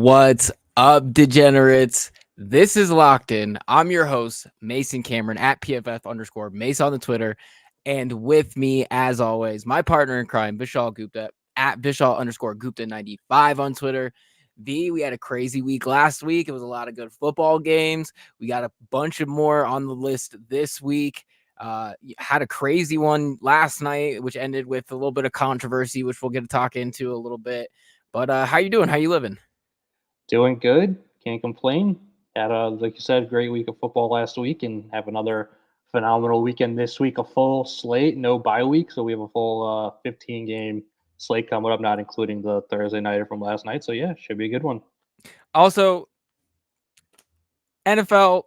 What's up, degenerates? This is Locked In. I'm your host, Mason Cameron at PFF_Mace on the Twitter. And with me, as always, my partner in crime, Vishaal Gupta at Vishaal_Gupta95 on Twitter. We had a crazy week last week. It was a lot of good football games. We got a bunch of more on the list this week. Had a crazy one last night, which ended with a little bit of controversy, which we'll get to talk into a little bit. But how you doing? How you living? Doing good. Can't complain. Had a, like you said, great week of football last week and have another phenomenal weekend this week. A full slate, no bye week. So we have a full 15 game slate coming up, not including the Thursday nighter from last night. So yeah, should be a good one. Also, NFL,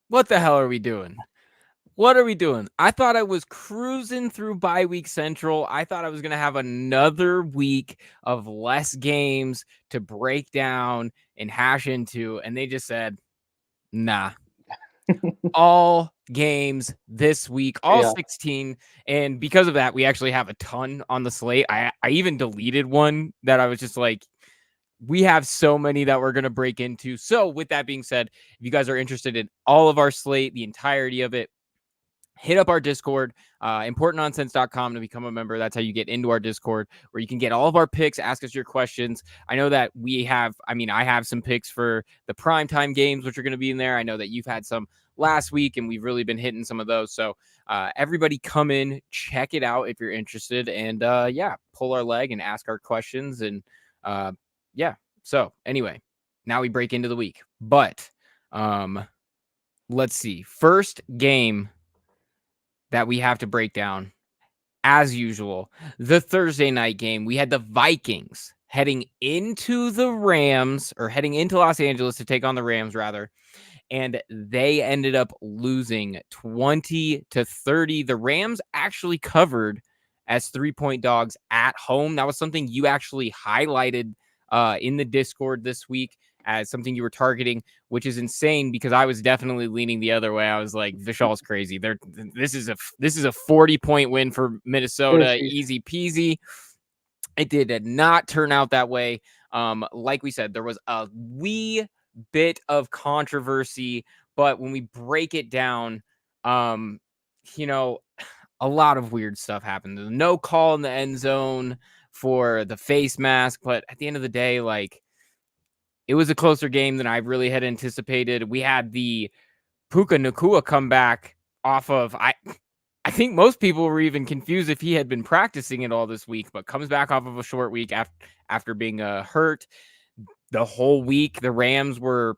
what the hell are we doing? What are we doing? I thought I was cruising through bye week central. I thought I was going to have another week of less games to break down and hash into. And they just said, nah, all games this week, all Yeah. 16. And because of that, we actually have a ton on the slate. I even deleted one that I was just like, we have so many that we're going to break into. So with that being said, if you guys are interested in all of our slate, the entirety of it, hit up our Discord, importantnonsense.com to become a member. That's how you get into our Discord, where you can get all of our picks, ask us your questions. I know that I have some picks for the primetime games, which are going to be in there. I know that you've had some last week, and we've really been hitting some of those. So everybody come in, check it out if you're interested, and pull our leg and ask our questions. And so anyway, now we break into the week. But let's see. First game that we have to break down, as usual, the Thursday night game. We had the Vikings heading into Los Angeles to take on the Rams, rather, and they ended up losing 20-30. The Rams actually covered as 3-point dogs at home. That was something you actually highlighted in the Discord this week as something you were targeting, which is insane because I was definitely leaning the other way. I was like, Vishal's crazy. This is a 40-point win for Minnesota, easy peasy. It did not turn out that way. Like we said, there was a wee bit of controversy, but when we break it down, a lot of weird stuff happened. There's no call in the end zone for the face mask, but at the end of the day, like, it was a closer game than I really had anticipated. We had the Puka Nacua come back off of, I think most people were even confused if he had been practicing it all this week, but comes back off of a short week after being hurt. The whole week, the Rams were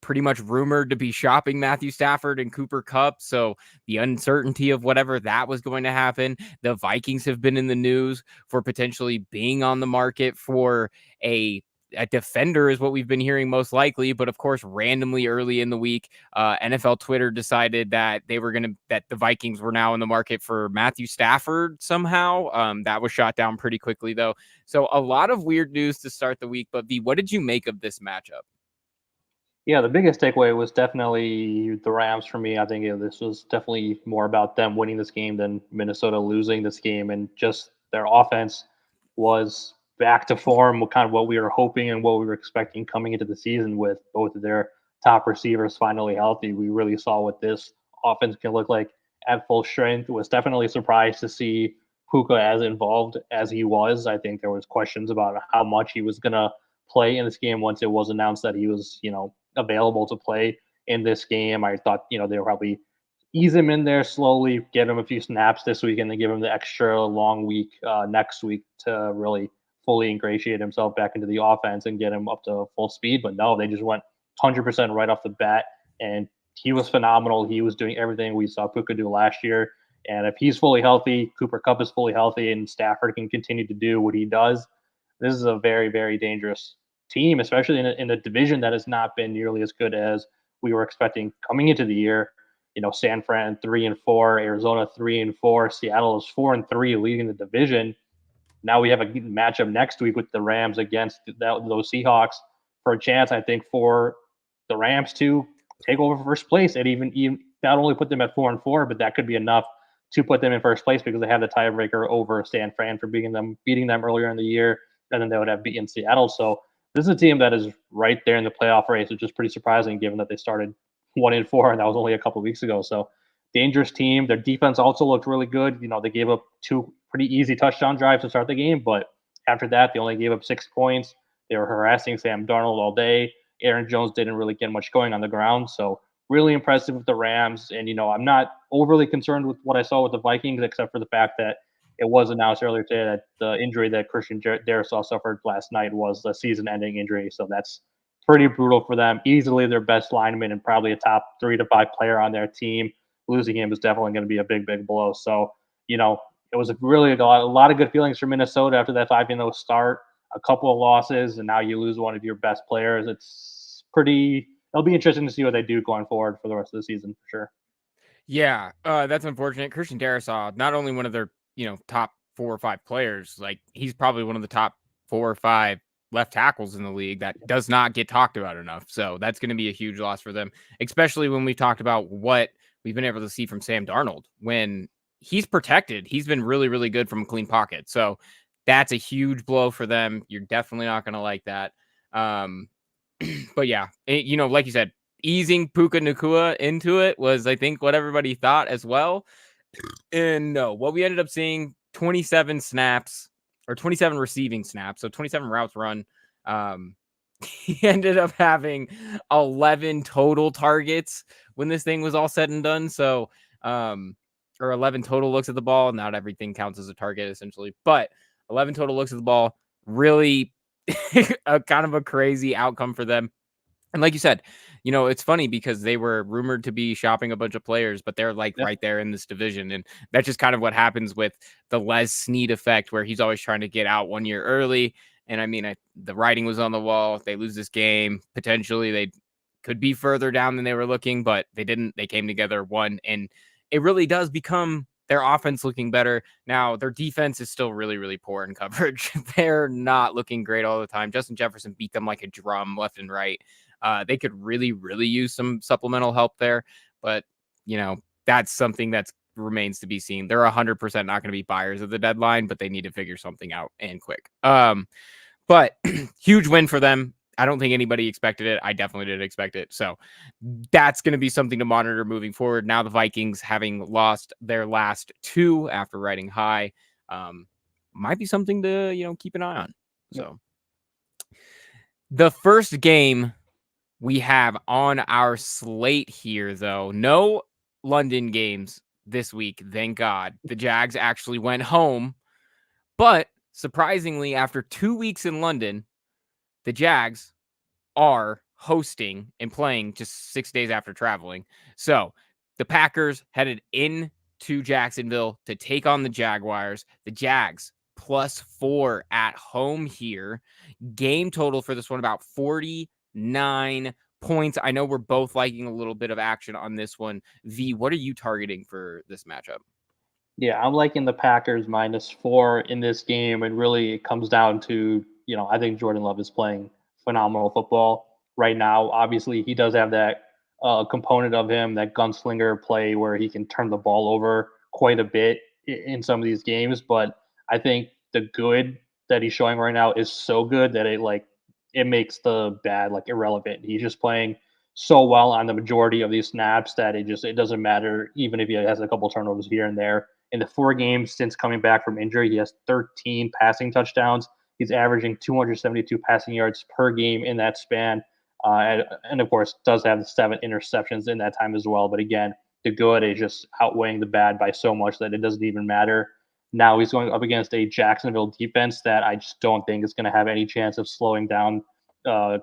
pretty much rumored to be shopping Matthew Stafford and Cooper Kupp. So the uncertainty of whatever that was going to happen. The Vikings have been in the news for potentially being on the market for a defender is what we've been hearing most likely. But of course, randomly early in the week, NFL Twitter decided that that the Vikings were now in the market for Matthew Stafford somehow. That was shot down pretty quickly though. So a lot of weird news to start the week. But what did you make of this matchup? Yeah, the biggest takeaway was definitely the Rams for me. I think this was definitely more about them winning this game than Minnesota losing this game, and just their offense was back to form, kind of what we were hoping and what we were expecting coming into the season with both of their top receivers finally healthy. We really saw what this offense can look like at full strength. Was definitely surprised to see Puka as involved as he was. I think there was questions about how much he was going to play in this game once it was announced that he was, available to play in this game. I thought, they would probably ease him in there slowly, get him a few snaps this week, and then give him the extra long week next week to really fully ingratiate himself back into the offense and get him up to full speed. But no, they just went 100% right off the bat, and he was phenomenal. He was doing everything we saw Puka do last year. And if he's fully healthy, Cooper Kupp is fully healthy, and Stafford can continue to do what he does, this is a very, very dangerous team, especially in a division that has not been nearly as good as we were expecting coming into the year. San Fran 3-4, Arizona 3-4, Seattle is 4-3, leading the division. Now we have a matchup next week with the Rams against those Seahawks for a chance, I think, for the Rams to take over first place and even not only put them at 4-4, but that could be enough to put them in first place because they have the tiebreaker over San Fran for beating them earlier in the year, and then they would have beaten Seattle. So this is a team that is right there in the playoff race, which is pretty surprising given that they started 1-4 and that was only a couple weeks ago. So dangerous team. Their defense also looked really good. They gave up 2 pretty easy touchdown drives to start the game, but after that, they only gave up 6 points. They were harassing Sam Darnold all day. Aaron Jones didn't really get much going on the ground. So really impressive with the Rams. And, I'm not overly concerned with what I saw with the Vikings, except for the fact that it was announced earlier today that the injury that Christian Darrisaw suffered last night was a season-ending injury. So that's pretty brutal for them. Easily their best lineman and probably a top 3 to 5 player on their team. Losing him is definitely going to be a big, big blow. So, it was really a lot of good feelings for Minnesota after that 5-0 start, a couple of losses, and now you lose one of your best players. It'll be interesting to see what they do going forward for the rest of the season for sure. Yeah, that's unfortunate. Christian Darrisaw, not only one of their, top 4 or 5 players, like he's probably one of the top 4 or 5 left tackles in the league that does not get talked about enough. So that's going to be a huge loss for them, especially when we talked about what we've been able to see from Sam Darnold. When he's protected, he's been really, really good from a clean pocket. So that's a huge blow for them. You're definitely not going to like that. But yeah, like you said, easing Puka Nacua into it was, I think, what everybody thought as well. And no, what we ended up seeing, 27 snaps or 27 receiving snaps, so 27 routes run. He ended up having 11 total targets when this thing was all said and done. So, or 11 total looks at the ball. Not everything counts as a target, essentially, but 11 total looks at the ball. Really, a kind of a crazy outcome for them. And like you said, it's funny because they were rumored to be shopping a bunch of players, but they're like Yeah. right there in this division. And that's just kind of what happens with the Les Snead effect, where he's always trying to get out 1 year early. And I mean, the writing was on the wall. If they lose this game, potentially they could be further down than they were looking, but they didn't. They came together, won. And it really does become their offense looking better. Now, their defense is still really, really poor in coverage. They're not looking great all the time. Justin Jefferson beat them like a drum left and right. They could really, really use some supplemental help there, but that's something that remains to be seen. They're 100% not going to be buyers at the deadline, but they need to figure something out and quick. But huge win for them. I don't think anybody expected it. I definitely didn't expect it. So that's going to be something to monitor moving forward. Now the Vikings, having lost their last 2 after riding high, might be something to keep an eye on. So the first game we have on our slate here, though, no London games this week. Thank God. The Jags actually went home. But surprisingly, after 2 weeks in London, the Jags are hosting and playing just 6 days after traveling. So the Packers headed into Jacksonville to take on the Jaguars. The Jags +4 at home here. Game total for this one about 49 points. I know we're both liking a little bit of action on this one. V, what are you targeting for this matchup? Yeah, I'm liking the Packers -4 in this game, and really it comes down to, I think Jordan Love is playing phenomenal football right now. Obviously, he does have that component of him, that gunslinger play where he can turn the ball over quite a bit in some of these games. But I think the good that he's showing right now is so good that it makes the bad irrelevant. He's just playing so well on the majority of these snaps that it doesn't matter even if he has a couple turnovers here and there. In the 4 games since coming back from injury, he has 13 passing touchdowns. He's averaging 272 passing yards per game in that span. And of course, does have the 7 interceptions in that time as well. But again, the good is just outweighing the bad by so much that it doesn't even matter. Now he's going up against a Jacksonville defense that I just don't think is going to have any chance of slowing down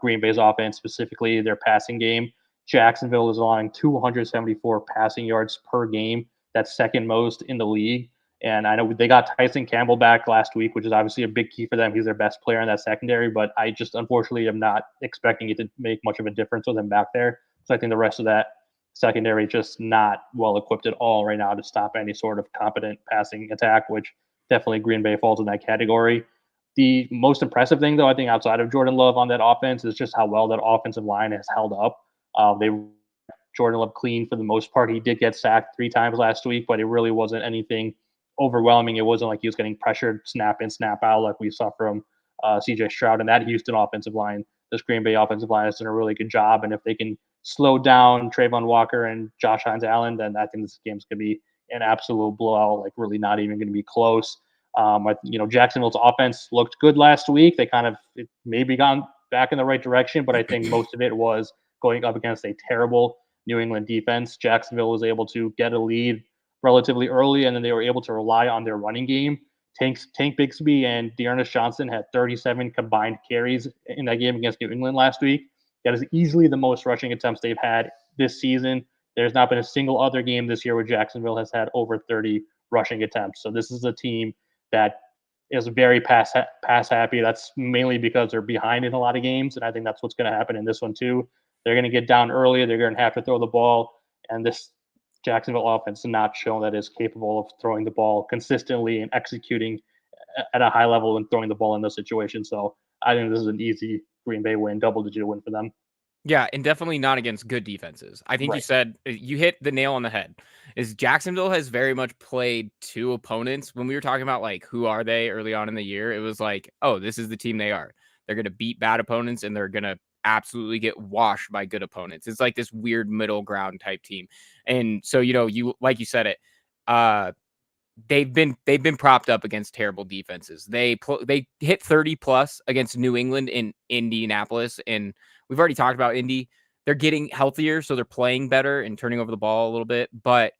Green Bay's offense, specifically their passing game. Jacksonville is allowing 274 passing yards per game. That's second most in the league. And I know they got Tyson Campbell back last week, which is obviously a big key for them. He's their best player in that secondary, but I just unfortunately am not expecting it to make much of a difference with him back there. So I think the rest of that secondary just not well equipped at all right now to stop any sort of competent passing attack, which definitely Green Bay falls in that category. The most impressive thing, though, I think outside of Jordan Love on that offense is just how well that offensive line has held up. They Jordan Love clean for the most part. He did get sacked 3 times last week, but it really wasn't anything overwhelming. It wasn't like he was getting pressured snap in, snap out like we saw from CJ Stroud and that Houston offensive line. This Green Bay offensive line has done a really good job, and if they can slow down Trayvon Walker and Josh Hines Allen, then I think this game's going to be an absolute blowout. Like really not even going to be close. Jacksonville's offense looked good last week. They kind of maybe gone back in the right direction, but I think most of it was going up against a terrible New England defense. Jacksonville was able to get a lead relatively early, and then they were able to rely on their running game. Tank Bixby and Dearness Johnson had 37 combined carries in that game against New England last week. That is easily the most rushing attempts they've had this season. There's not been a single other game this year where Jacksonville has had over 30 rushing attempts. So this is a team that is very pass happy. That's mainly because they're behind in a lot of games, and I think that's what's going to happen in this one too. They're going to get down early. They're going to have to throw the ball, and this Jacksonville offense has not shown that is capable of throwing the ball consistently and executing at a high level and throwing the ball in those situations. So I think this is an easy Green Bay win, double-digit win for them. Yeah, and definitely not against good defenses. I think you hit the nail on the head. Is Jacksonville has very much played two opponents. When we were talking about like who are they early on in the year, it was like, oh, this is the team they are. They're going to beat bad opponents and they're going to absolutely get washed by good opponents. It's like this weird middle ground type team. And so, you like you said it, they've been propped up against terrible defenses. They hit 30 plus against New England in Indianapolis, and we've already talked about Indy. They're getting healthier, so they're playing better and turning over the ball a little bit. But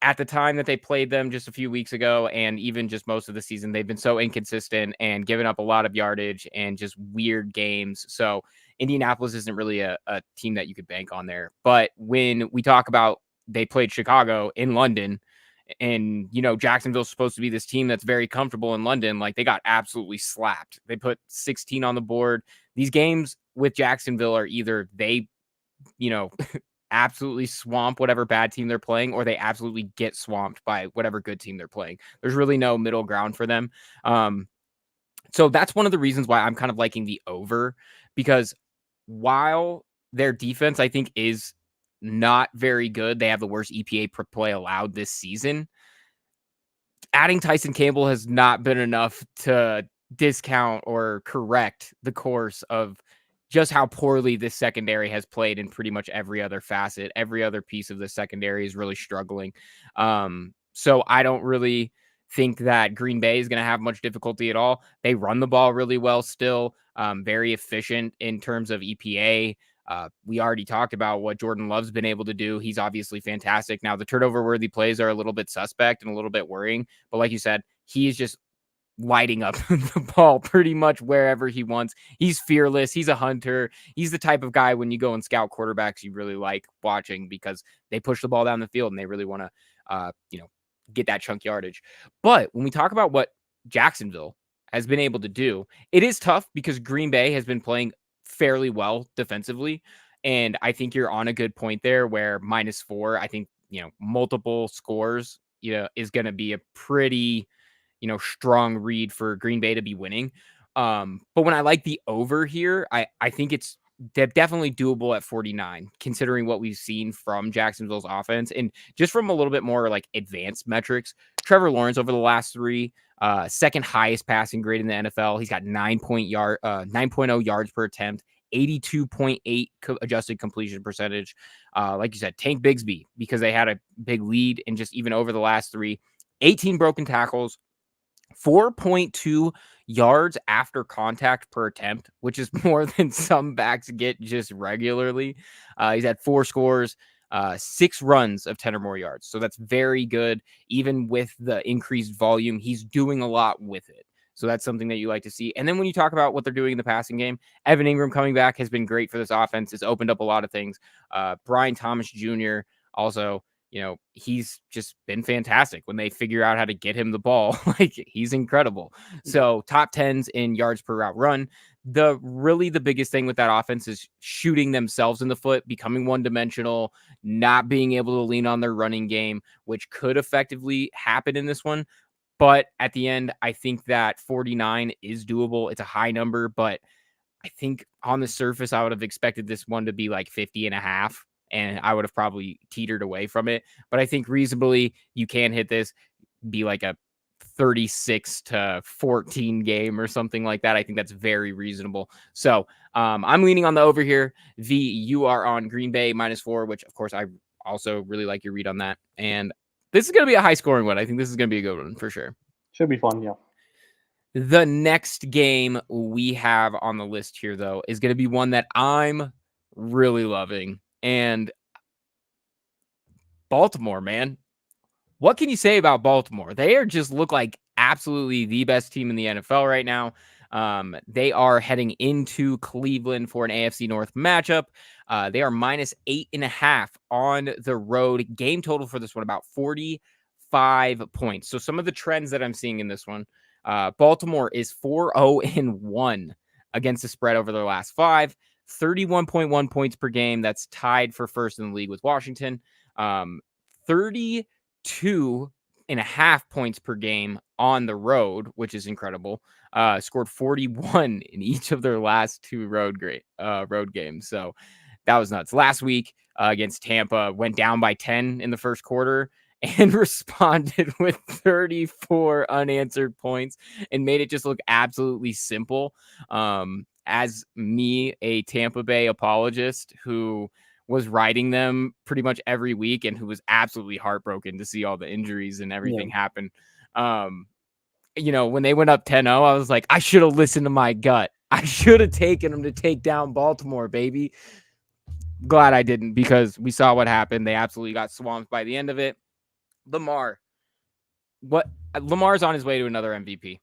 at the time that they played them just a few weeks ago, and even just most of the season, they've been so inconsistent and giving up a lot of yardage and just weird games. So Indianapolis isn't really a team that you could bank on there. But when we talk about they played Chicago in London, and Jacksonville's supposed to be this team that's very comfortable in London, like they got absolutely slapped. They put 16 on the board. These games with Jacksonville are either they absolutely swamp whatever bad team they're playing, or they absolutely get swamped by whatever good team they're playing. There's really no middle ground for them. So that's one of the reasons why I'm kind of liking the over, because while their defense, I think, is not very good, they have the worst EPA per play allowed this season. Adding Tyson Campbell has not been enough to discount or correct the course of just how poorly this secondary has played in pretty much every other facet. Every other piece of the secondary is really struggling. So I don't really think that Green Bay is going to have much difficulty at all. They run the ball really well still, very efficient in terms of EPA. We already talked about what Jordan Love's been able to do. He's obviously fantastic. Now, the turnover-worthy plays are a little bit suspect and a little bit worrying, but like you said, he's just lighting up the ball pretty much wherever he wants. He's fearless. He's a hunter. He's the type of guy when you go and scout quarterbacks you really like watching, because they push the ball down the field and they really want to, get that chunk yardage. But when we talk about what Jacksonville has been able to do, it is tough because Green Bay has been playing fairly well defensively. And I think you're on a good point there where -4, I think, multiple scores, is going to be a pretty, strong read for Green Bay to be winning. But when I like the over here, I think it's definitely doable at 49, considering what we've seen from Jacksonville's offense. And just from a little bit more like advanced metrics, Trevor Lawrence over the last three, second highest passing grade in the NFL. He's got 9.0 yards per attempt, 82.8 adjusted completion percentage. Like you said, Tank Bigsby, because they had a big lead, and just even over the last three, 18 broken tackles, 4.2 yards after contact per attempt, which is more than some backs get just regularly. He's had 4 scores, 6 runs of 10 or more yards. So that's very good. Even with the increased volume, he's doing a lot with it. So that's something that you like to see. And then when you talk about what they're doing in the passing game, Evan Ingram coming back has been great for this offense. It's opened up a lot of things. Brian Thomas Jr. also, he's just been fantastic when they figure out how to get him the ball. Like, he's incredible. So top 10s in yards per route run. The biggest thing with that offense is shooting themselves in the foot, becoming one-dimensional, not being able to lean on their running game, which could effectively happen in this one. But at the end, I think that 49 is doable. It's a high number, but I think on the surface, I would have expected this one to be like 50.5. And I would have probably teetered away from it. But I think reasonably you can hit this, be like a 36-14 game or something like that. I think that's very reasonable. So I'm leaning on the over here. V, you are on Green Bay -4, which of course I also really like your read on that. And this is going to be a high scoring one. I think this is going to be a good one for sure. Should be fun, yeah. The next game we have on the list here, though, is going to be one that I'm really loving. And Baltimore, man. What can you say about Baltimore? They are just look like absolutely the best team in the NFL right now. They are heading into Cleveland for an AFC North matchup. They are -8.5 on the road. Game total for this one, about 45 points. So some of the trends that I'm seeing in this one, Baltimore is 4-0-1 against the spread over their last 5, 31.1 points per game. That's tied for first in the league with Washington. 32.5 points per game on the road, which is incredible. Scored 41 in each of their last 2 road games. So that was nuts. Last week against Tampa, went down by 10 in the first quarter and responded with 34 unanswered points and made it just look absolutely simple. As me, a Tampa Bay apologist who was riding them pretty much every week and who was absolutely heartbroken to see all the injuries and everything happen. When they went up 10-0, I was like, I should have listened to my gut. I should have taken them to take down Baltimore, baby. Glad I didn't, because we saw what happened. They absolutely got swamped by the end of it. Lamar's on his way to another MVP.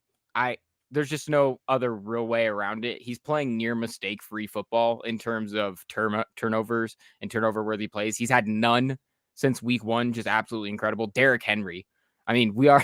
There's just no other real way around it. He's playing near mistake-free football in terms of turnovers and turnover-worthy plays. He's had none since week 1, just absolutely incredible. Derrick Henry. I mean, we are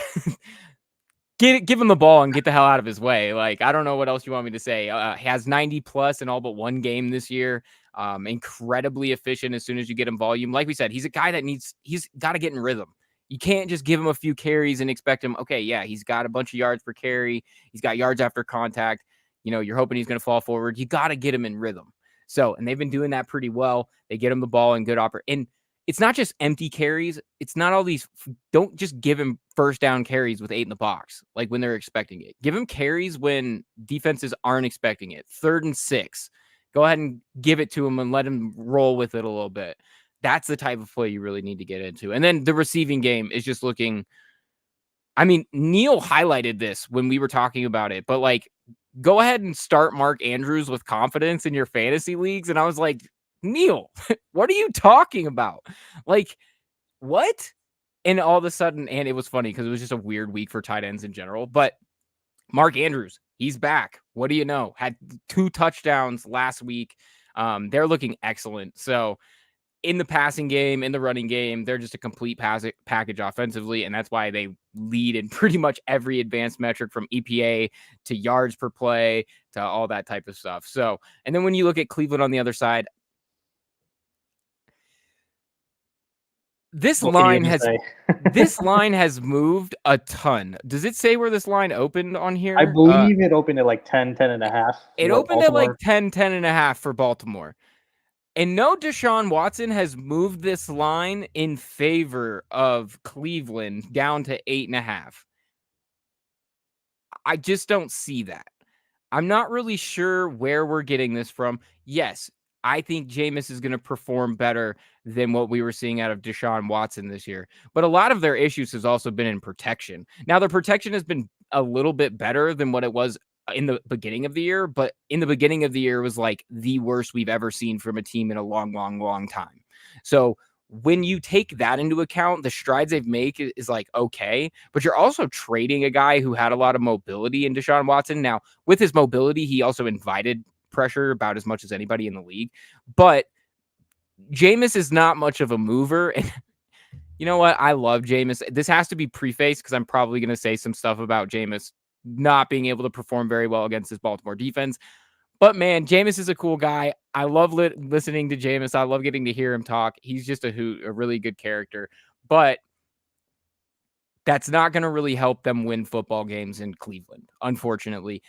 give him the ball and get the hell out of his way. Like, I don't know what else you want me to say. He has 90+ in all but 1 game this year. Incredibly efficient as soon as you get him volume. Like we said, he's a guy that he's got to get in rhythm. You can't just give him a few carries and expect him, okay, yeah, he's got a bunch of yards per carry. He's got yards after contact. You're hoping he's going to fall forward. You got to get him in rhythm. So, and they've been doing that pretty well. They get him the ball in good and it's not just empty carries. It's not all these. Don't just give him first down carries with 8 in the box, like when they're expecting it. Give him carries when defenses aren't expecting it. 3rd and 6. Go ahead and give it to him and let him roll with it a little bit. That's the type of play you really need to get into. And then the receiving game is just looking. I mean, Neil highlighted this when we were talking about it, but like, go ahead and start Mark Andrews with confidence in your fantasy leagues. And I was like, Neil, what are you talking about? Like, what? And all of a sudden, and it was funny because it was just a weird week for tight ends in general, but Mark Andrews, he's back. What do you know? Had 2 touchdowns last week. They're looking excellent. So in the passing game, in the running game, they're just a complete package offensively, and that's why they lead in pretty much every advanced metric from EPA to yards per play to all that type of stuff. So, and then when you look at Cleveland on the other side, this line has moved a ton. Does it say where this line opened on here? I believe it opened at like 10 and a half. It opened Baltimore. At like 10 and a half for Baltimore. And no, Deshaun Watson has moved this line in favor of Cleveland down to 8.5. I just don't see that. I'm not really sure where we're getting this from. Yes, I think Jameis is going to perform better than what we were seeing out of Deshaun Watson this year. But a lot of their issues has also been in protection. Now, their protection has been a little bit better than what it was in the beginning of the year. But in the beginning of the year was like the worst we've ever seen from a team in a long, long, long time. So when you take that into account, the strides they've made is like, okay, but you're also trading a guy who had a lot of mobility in Deshaun Watson. Now, with his mobility, he also invited pressure about as much as anybody in the league, but Jameis is not much of a mover. And you know what? I love Jameis. This has to be prefaced because I'm probably going to say some stuff about Jameis not being able to perform very well against this Baltimore defense. But man, Jameis is a cool guy. I love listening to Jameis. I love getting to hear him talk. He's just a really good character. But that's not going to really help them win football games in Cleveland, unfortunately.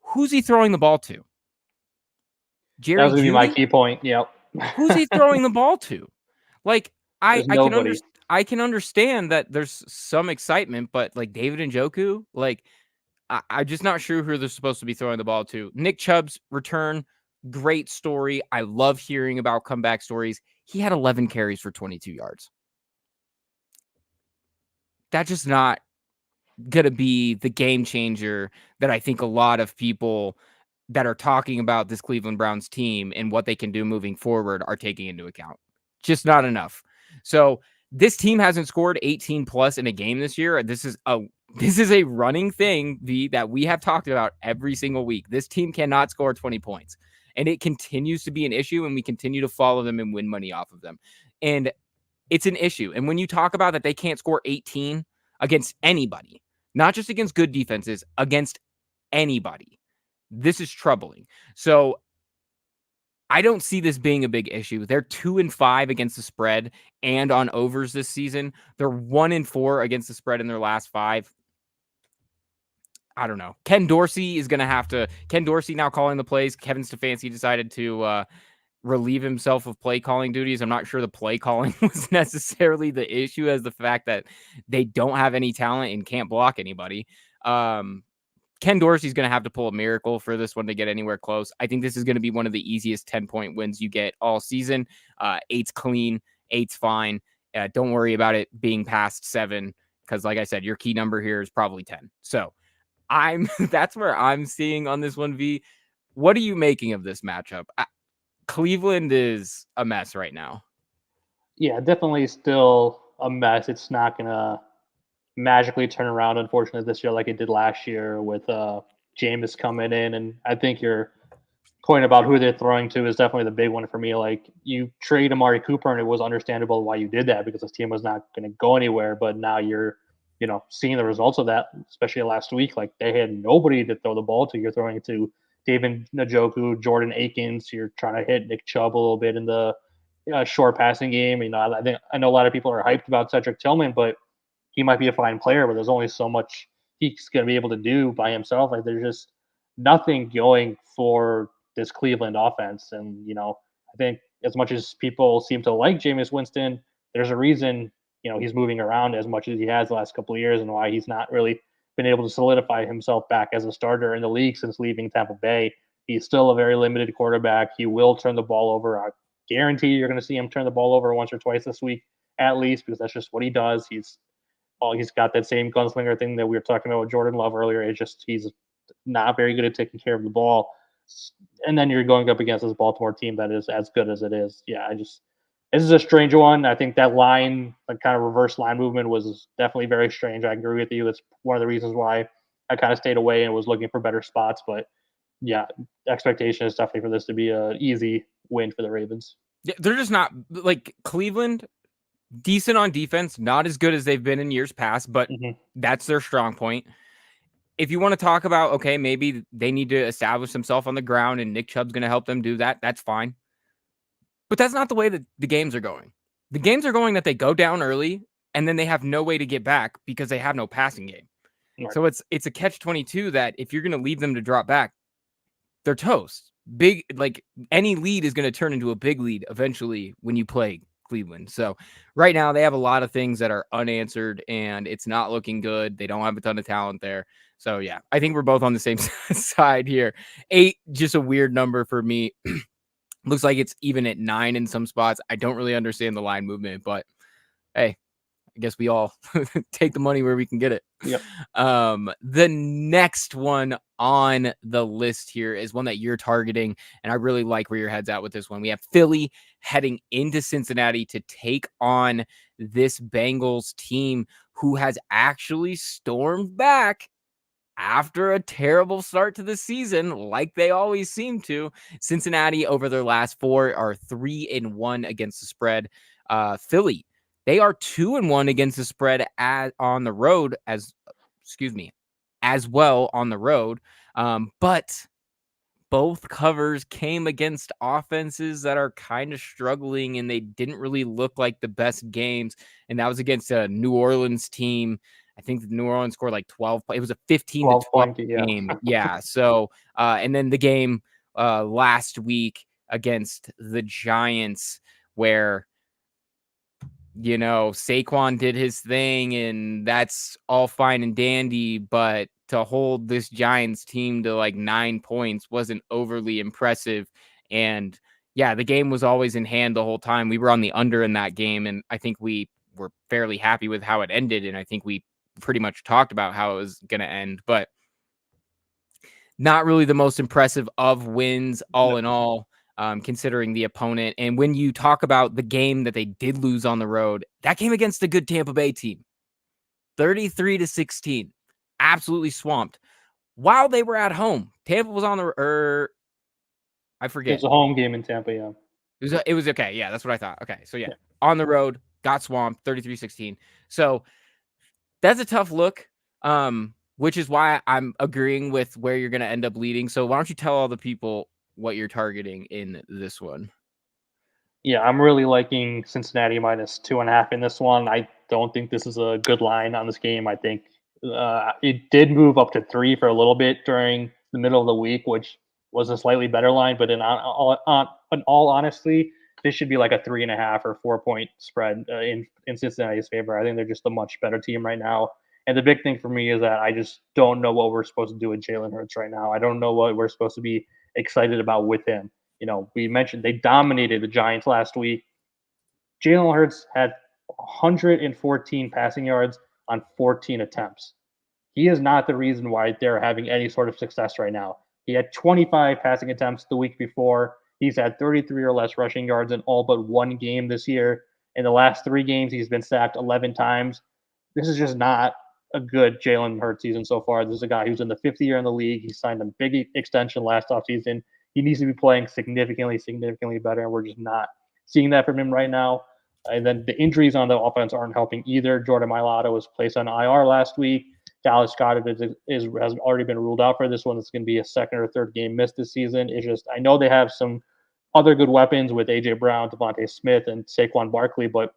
Who's he throwing the ball to? Jerry That was going to be my Jeudy? key point. Yep. Who's he throwing the ball to? Like, I I can understand that there's some excitement, but like David Njoku, like I'm just not sure who they're supposed to be throwing the ball to. Nick Chubb's return, great story. I love hearing about comeback stories. He had 11 carries for 22 yards. That's just not going to be the game changer that I think a lot of people that are talking about this Cleveland Browns team and what they can do moving forward are taking into account. Just not enough. So this team hasn't scored 18 plus in a game this year. This is a running thing that we have talked about every single week. This team cannot score 20 points, and it continues to be an issue, and we continue to follow them and win money off of them. And it's an issue. And when you talk about that they can't score 18 against anybody, not just against good defenses, against anybody, this is troubling. So I don't see this being a big issue. They're 2-5 against the spread and on overs this season. They're 1-4 against the spread in their last 5. I don't know. Ken Dorsey now calling the plays. Kevin Stefanski decided to relieve himself of play calling duties. I'm not sure the play calling was necessarily the issue as the fact that they don't have any talent and can't block anybody. Ken Dorsey's going to have to pull a miracle for this one to get anywhere close. I think this is going to be one of the easiest 10-point wins you get all season. 8's clean, 8's fine. Don't worry about it being past 7 because, like I said, your key number here is probably 10. So that's where I'm seeing on this one, V. What are you making of this matchup? Cleveland is a mess right now. Yeah, definitely still a mess. It's not going to magically turn around, unfortunately, this year like it did last year with Jameis coming in. And I think your point about who they're throwing to is definitely the big one for me. Like, you trade Amari Cooper, and it was understandable why you did that because this team was not going to go anywhere. But now you're, seeing the results of that, especially last week. Like, they had nobody to throw the ball to. You're throwing it to David Njoku, Jordan Akins. You're trying to hit Nick Chubb a little bit in the short passing game. I know a lot of people are hyped about Cedric Tillman, but he might be a fine player, but there's only so much he's going to be able to do by himself. Like, there's just nothing going for this Cleveland offense. And, I think as much as people seem to like Jameis Winston, there's a reason, he's moving around as much as he has the last couple of years and why he's not really been able to solidify himself back as a starter in the league since leaving Tampa Bay. He's still a very limited quarterback. He will turn the ball over. I guarantee you're going to see him turn the ball over once or twice this week at least because that's just what he does. He's got that same gunslinger thing that we were talking about with Jordan Love earlier. It's just he's not very good at taking care of the ball. And then you're going up against this Baltimore team that is as good as it is. Yeah, this is a strange one. I think that line, like kind of reverse line movement, was definitely very strange. I agree with you. It's one of the reasons why I kind of stayed away and was looking for better spots. But yeah, expectation is definitely for this to be an easy win for the Ravens. Yeah, they're just not like Cleveland. Decent on defense, not as good as they've been in years past, but that's their strong point. If you want to talk about, okay, maybe they need to establish themselves on the ground and Nick Chubb's going to help them do that, that's fine. But that's not the way that the games are going. The games are going that they go down early and then they have no way to get back because they have no passing game. Right. So it's a catch-22 that if you're going to leave them to drop back, they're toast. Big, like any lead is going to turn into a big lead eventually when you play Cleveland. So right now they have a lot of things that are unanswered and it's not looking good. They don't have a ton of talent there. So yeah, I think we're both on the same side here. 8, just a weird number for me. Looks like it's even at 9 in some spots. I don't really understand the line movement, but hey, I guess we all take the money where we can get it. Yep. The next one on the list here is one that you're targeting, and I really like where your head's at with this one. We have Philly heading into Cincinnati to take on this Bengals team who has actually stormed back after a terrible start to the season, like they always seem to. Cincinnati over their last 4 are 3-1 against the spread. Philly, they are 2-1 against the spread on the road as well on the road. But both covers came against offenses that are kind of struggling and they didn't really look like the best games. And that was against a New Orleans team. I think New Orleans scored like 12. It was a 15-12 game. Yeah. So, and then the game last week against the Giants where Saquon did his thing and that's all fine and dandy, but to hold this Giants team to like 9 points wasn't overly impressive. And yeah, the game was always in hand the whole time. We were on the under in that game, and I think we were fairly happy with how it ended. And I think we pretty much talked about how it was going to end, but not really the most impressive of wins all in all, considering the opponent. And when you talk about the game that they did lose on the road, that game against a good Tampa Bay team, 33-16, absolutely swamped while they were at home. Tampa was on the, I It forget. was a home game in Tampa, yeah. It was okay. Yeah, that's what I thought. Okay. So yeah, Yeah. on the road, got swamped 33-16. So that's a tough look. Which is why I'm agreeing with where you're going to end up leading. So why don't you tell all the people what you're targeting in this one? Yeah, I'm really liking Cincinnati minus 2.5 in this one. I don't think this is a good line on this game. I think it did move up to 3 for a little bit during the middle of the week, which was a slightly better line. But in all honesty, this should be like a 3.5 or 4 point spread in Cincinnati's favor. I think they're just a much better team right now. And the big thing for me is that I just don't know what we're supposed to do with Jalen Hurts right now. I don't know what we're supposed to be excited about with him. We mentioned they dominated the Giants last week. Jalen Hurts had 114 passing yards on 14 attempts. He is not the reason why they're having any sort of success right now. He had 25 passing attempts the week before. He's had 33 or less rushing yards in all but one game this year. In the last 3 games, he's been sacked 11 times. This is just not a good Jalen Hurts season so far. This is a guy who's in the 5th year in the league. He signed a big extension last offseason. He needs to be playing significantly better, and we're just not seeing that from him right now. And then the injuries on the offense aren't helping either. Jordan Mailata was placed on IR last week. Dallas Goedert has already been ruled out for this one. It's going to be a second or third game missed this season. It's just I know they have some other good weapons with AJ Brown, Devontae Smith, and Saquon Barkley, but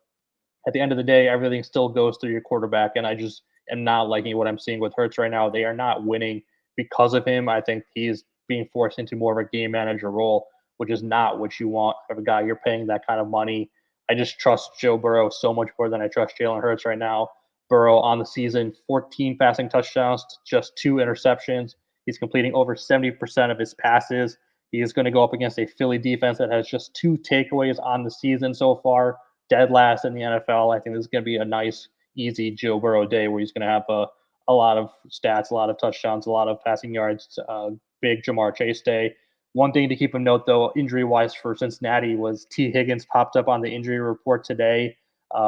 at the end of the day, everything still goes through your quarterback. And I just am not liking what I'm seeing with Hurts right now. They are not winning because of him. I think he's being forced into more of a game manager role, which is not what you want of a guy. You're paying that kind of money. I just trust Joe Burrow so much more than I trust Jalen Hurts right now. Burrow on the season, 14 passing touchdowns, just 2 interceptions. He's completing over 70% of his passes. He is going to go up against a Philly defense that has just 2 takeaways on the season so far, dead last in the NFL. I think this is going to be a nice, easy Joe Burrow day where he's going to have a lot of stats, a lot of touchdowns, a lot of passing yards, big Jamar Chase day. One thing to keep a note, though, injury-wise for Cincinnati was T. Higgins popped up on the injury report today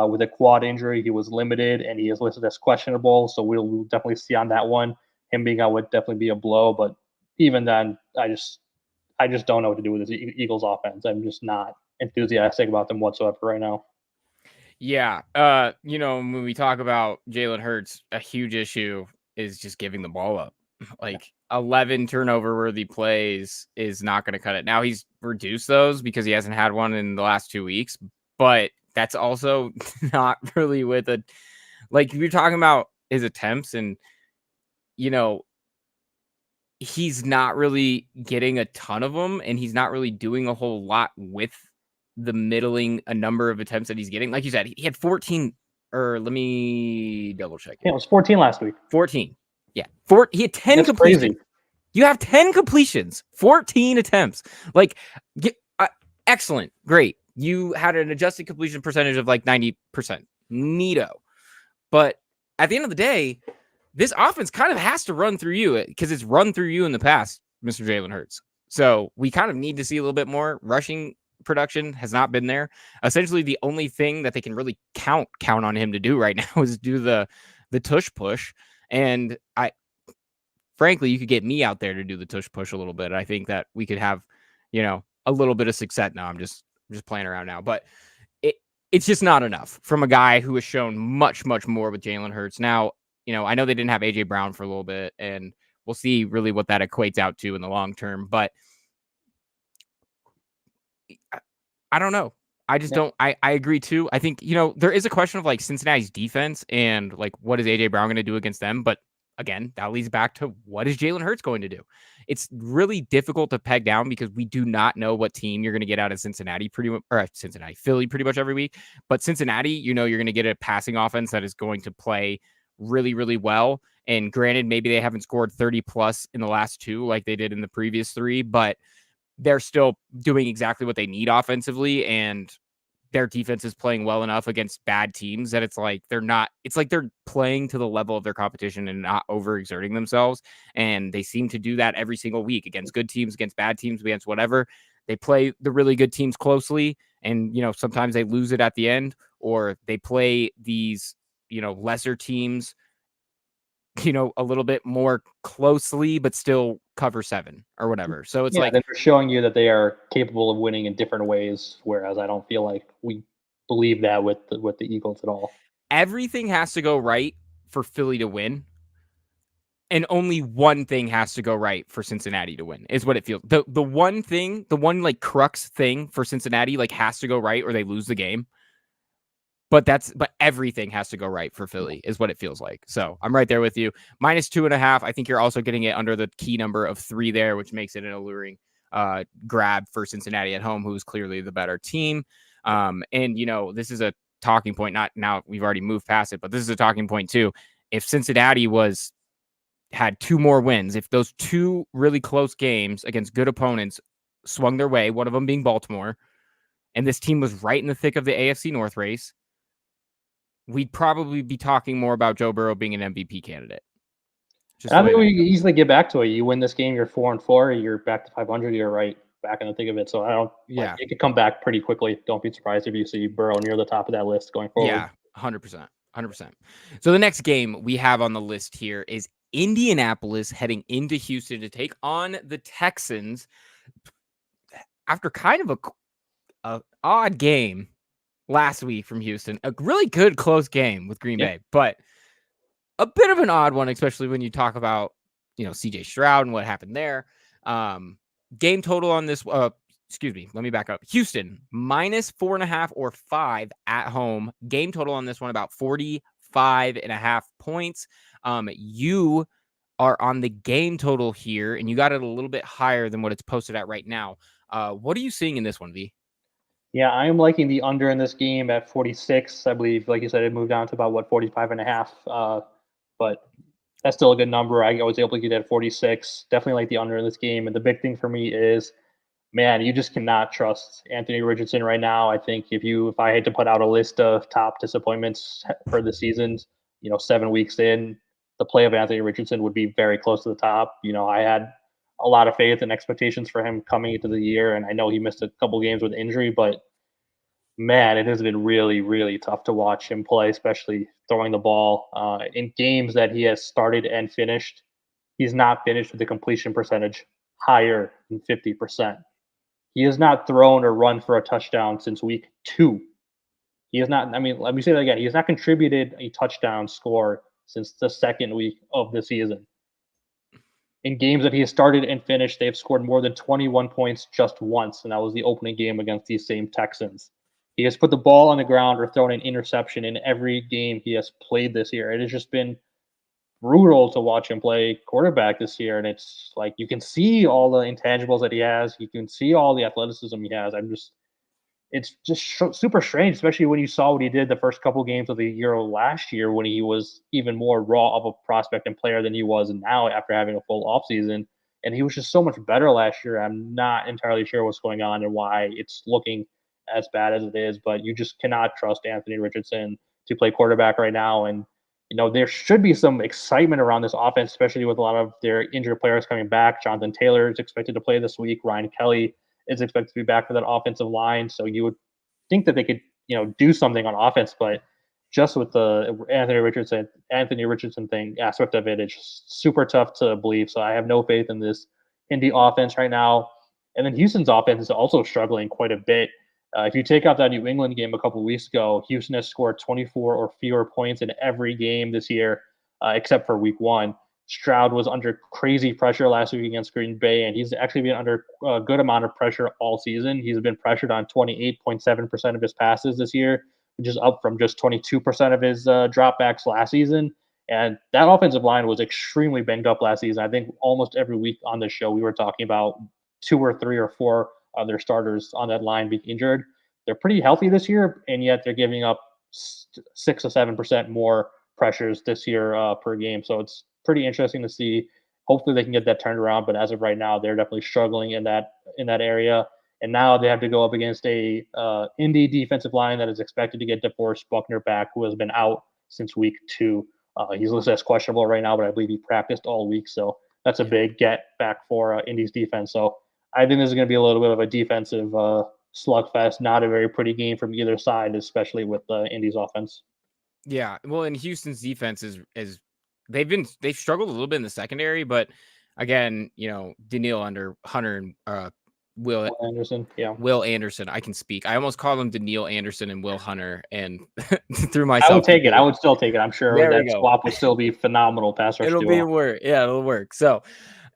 with a quad injury. He was limited, and he is listed as questionable, so we'll definitely see on that one. Him being out would definitely be a blow, but even then, I just don't know what to do with this Eagles offense. I'm just not enthusiastic about them whatsoever right now. Yeah. When we talk about Jalen Hurts, a huge issue is just giving the ball up. Like 11 turnover worthy plays is not going to cut it. Now he's reduced those because he hasn't had one in the last 2 weeks, but that's also not really with a, like you're talking about his attempts and, he's not really getting a ton of them and he's not really doing a whole lot with the middling a number of attempts that he's getting. Like you said, he had 14, or let me double check it. Yeah, it was 14 last week. 14. Yeah. He had 10 That's completions. crazy. You have 10 completions, 14 attempts. Like, excellent. Great. You had an adjusted completion percentage of like 90%. Neato. But at the end of the day, this offense kind of has to run through you because it's run through you in the past, Mr. Jalen Hurts. So we kind of need to see a little bit more. Rushing production has not been there. Essentially, the only thing that they can really count on him to do right now is do the tush push. And frankly, you could get me out there to do the tush push a little bit. I think that we could have, a little bit of success. Now I'm just playing around now, but it's just not enough from a guy who has shown much, much more with Jalen Hurts. Now, I know they didn't have AJ Brown for a little bit, and we'll see really what that equates out to in the long term. But I don't know. I just don't. I agree too. I think, there is a question of like Cincinnati's defense and like what is AJ Brown going to do against them. But again, that leads back to what is Jalen Hurts going to do? It's really difficult to peg down because we do not know what team you're going to get out of Cincinnati Philly pretty much every week. But Cincinnati, you're going to get a passing offense that is going to play really, really well. And granted, maybe they haven't scored 30 plus in the last two like they did in the previous three, but they're still doing exactly what they need offensively. And their defense is playing well enough against bad teams that it's like they're playing to the level of their competition and not overexerting themselves. And they seem to do that every single week against good teams, against bad teams, against whatever. They play the really good teams closely, and sometimes they lose it at the end, or they play these lesser teams a little bit more closely, but still cover 7 or whatever. So it's like they're showing you that they are capable of winning in different ways, whereas I don't feel like we believe that with the Eagles at all. everything has to go right for Philly to win, and only one thing has to go right for Cincinnati to win, is what it feels. The one thing, the one like crux thing for Cincinnati like has to go right or they lose the game. But everything has to go right for Philly, is what it feels like. So I'm right there with you. -2.5. I think you're also getting it under the key number of 3 there, which makes it an alluring grab for Cincinnati at home, who's clearly the better team. And this is a talking point. Not now, we've already moved past it, but this is a talking point too. If Cincinnati had 2 more wins, if those 2 really close games against good opponents swung their way, one of them being Baltimore, and this team was right in the thick of the AFC North race, we'd probably be talking more about Joe Burrow being an MVP candidate. I think we easily get back to it. You win this game, you're 4-4, you're back to 500, you're right back in the thick of it. So I don't, it could come back pretty quickly. Don't be surprised if you see Burrow near the top of that list going forward. Yeah, 100%. 100%. So the next game we have on the list here is Indianapolis heading into Houston to take on the Texans after kind of a odd game last week from Houston. A really good close game with Green Bay, but a bit of an odd one, especially when you talk about, CJ Stroud and what happened there. Game total on this, excuse me, let me back up. Houston, -4.5 or 5 at home. Game total on this one, about 45.5 points. You are on the game total here, and you got it a little bit higher than what it's posted at right now. What are you seeing in this one, V? Yeah, I am liking the under in this game at 46. I believe, like you said, it moved down to about 45.5. But that's still a good number. I was able to get at 46. Definitely like the under in this game. And the big thing for me is, man, you just cannot trust Anthony Richardson right now. I think if I had to put out a list of top disappointments for the season, 7 weeks in, the play of Anthony Richardson would be very close to the top. I had a lot of faith and expectations for him coming into the year, and I know he missed a couple games with injury, but man, it has been really, really tough to watch him play, especially throwing the ball in games that he has started and finished. He's not finished with a completion percentage higher than 50%. He has not thrown or run for a touchdown since week 2. He has not, let me say that again. He has not contributed a touchdown score since the second week of the season. In games that he has started and finished, they have scored more than 21 points just once, and that was the opening game against these same Texans. He has put the ball on the ground or thrown an interception in every game he has played this year. It has just been brutal to watch him play quarterback this year, and it's like you can see all the intangibles that he has. You can see all the athleticism he has. It's just super strange, especially when you saw what he did the first couple games of the year last year when he was even more raw of a prospect and player than he was now after having a full offseason. And he was just so much better last year. I'm not entirely sure what's going on and why it's looking as bad as it is, but you just cannot trust Anthony Richardson to play quarterback right now. And, there should be some excitement around this offense, especially with a lot of their injured players coming back. Jonathan Taylor is expected to play this week. Ryan Kelly is expected to be back for that offensive line. So you would think that they could, do something on offense, but just with the Anthony Richardson thing aspect of it, it's just super tough to believe. So I have no faith in this Indy offense right now. And then Houston's offense is also struggling quite a bit. If you take out that New England game a couple of weeks ago, Houston has scored 24 or fewer points in every game this year, except for week 1. Stroud was under crazy pressure last week against Green Bay, and he's actually been under a good amount of pressure all season. He's been pressured on 28.7% of his passes this year, which is up from just 22% of his dropbacks last season. And that offensive line was extremely banged up last season. I think almost every week on the show we were talking about 2 or 3 or 4 of their starters on that line being injured. They're pretty healthy this year, and yet they're giving up 6 or 7% more pressures this year per game. So it's pretty interesting to see. Hopefully they can get that turned around. But as of right now, they're definitely struggling in that area. And now they have to go up against a Indy defensive line that is expected to get DeForest Buckner back, who has been out since week 2. He's listed as questionable right now, but I believe he practiced all week. So that's a big get back for Indy's defense. So I think this is going to be a little bit of a defensive slugfest. Not a very pretty game from either side, especially with Indy's offense. Yeah, well, and Houston's defense is they've struggled a little bit in the secondary, but again, Daniil under Hunter and Will Anderson, yeah. Will Anderson. I can speak. I almost called him Daniil Anderson and Will Hunter, and through I myself. would take it. I would still take it. I'm sure There that swap would still be phenomenal pass rush. It'll be work. Yeah, it'll work. So,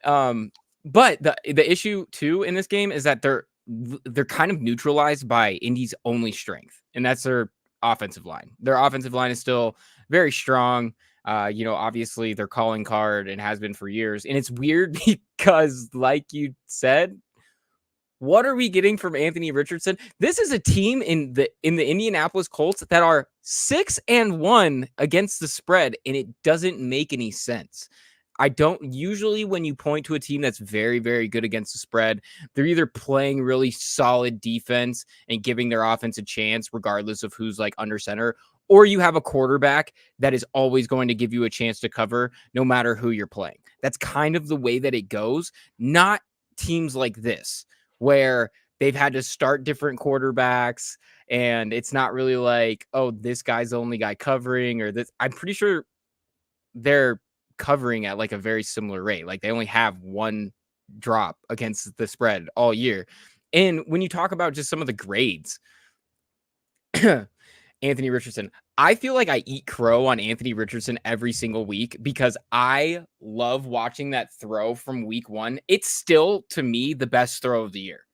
but the issue too in this game is that they're kind of neutralized by Indy's only strength, and that's their offensive line. Their offensive line is still very strong. Obviously their calling card and has been for years. And it's weird because, like you said, what are we getting from Anthony Richardson? This is a team in the Indianapolis Colts that are 6-1 against the spread, and it doesn't make any sense. I don't usually, when you point to a team that's very, very good against the spread, they're either playing really solid defense and giving their offense a chance, regardless of who's like under center, or you have a quarterback that is always going to give you a chance to cover no matter who you're playing. That's kind of the way that it goes. Not teams like this, where they've had to start different quarterbacks and it's not really like, oh, this guy's the only guy covering, or this. I'm pretty sure they're covering at like a very similar rate. Like they only have one drop against the spread all year. And when you talk about just some of the grades, Anthony Richardson, I feel like I eat crow on Anthony Richardson every single week because I love watching that throw from week 1. It's still, to me, the best throw of the year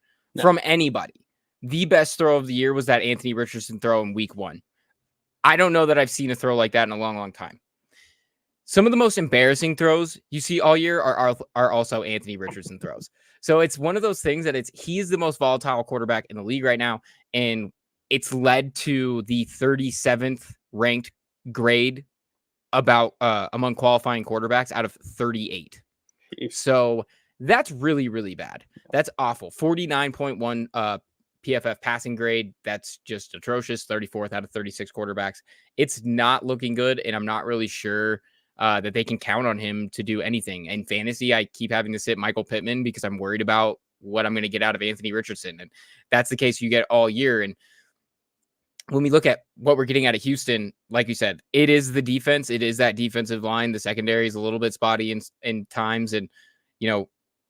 from anybody. The best throw of the year was that Anthony Richardson throw in week 1. I don't know that I've seen a throw like that in a long, long time. Some of the most embarrassing throws you see all year are also Anthony Richardson throws. So it's one of those things that he is the most volatile quarterback in the league right now. And it's led to the 37th ranked grade among qualifying quarterbacks out of 38. So that's really, really bad. That's awful. 49.1 PFF passing grade. That's just atrocious. 34th out of 36 quarterbacks. It's not looking good, and I'm not really sure that they can count on him to do anything. In fantasy, I keep having to sit Michael Pittman because I'm worried about what I'm going to get out of Anthony Richardson. And that's the case you get all year. And when we look at what we're getting out of Houston, like you said, it is the defense. It is that defensive line. The secondary is a little bit spotty in times. And,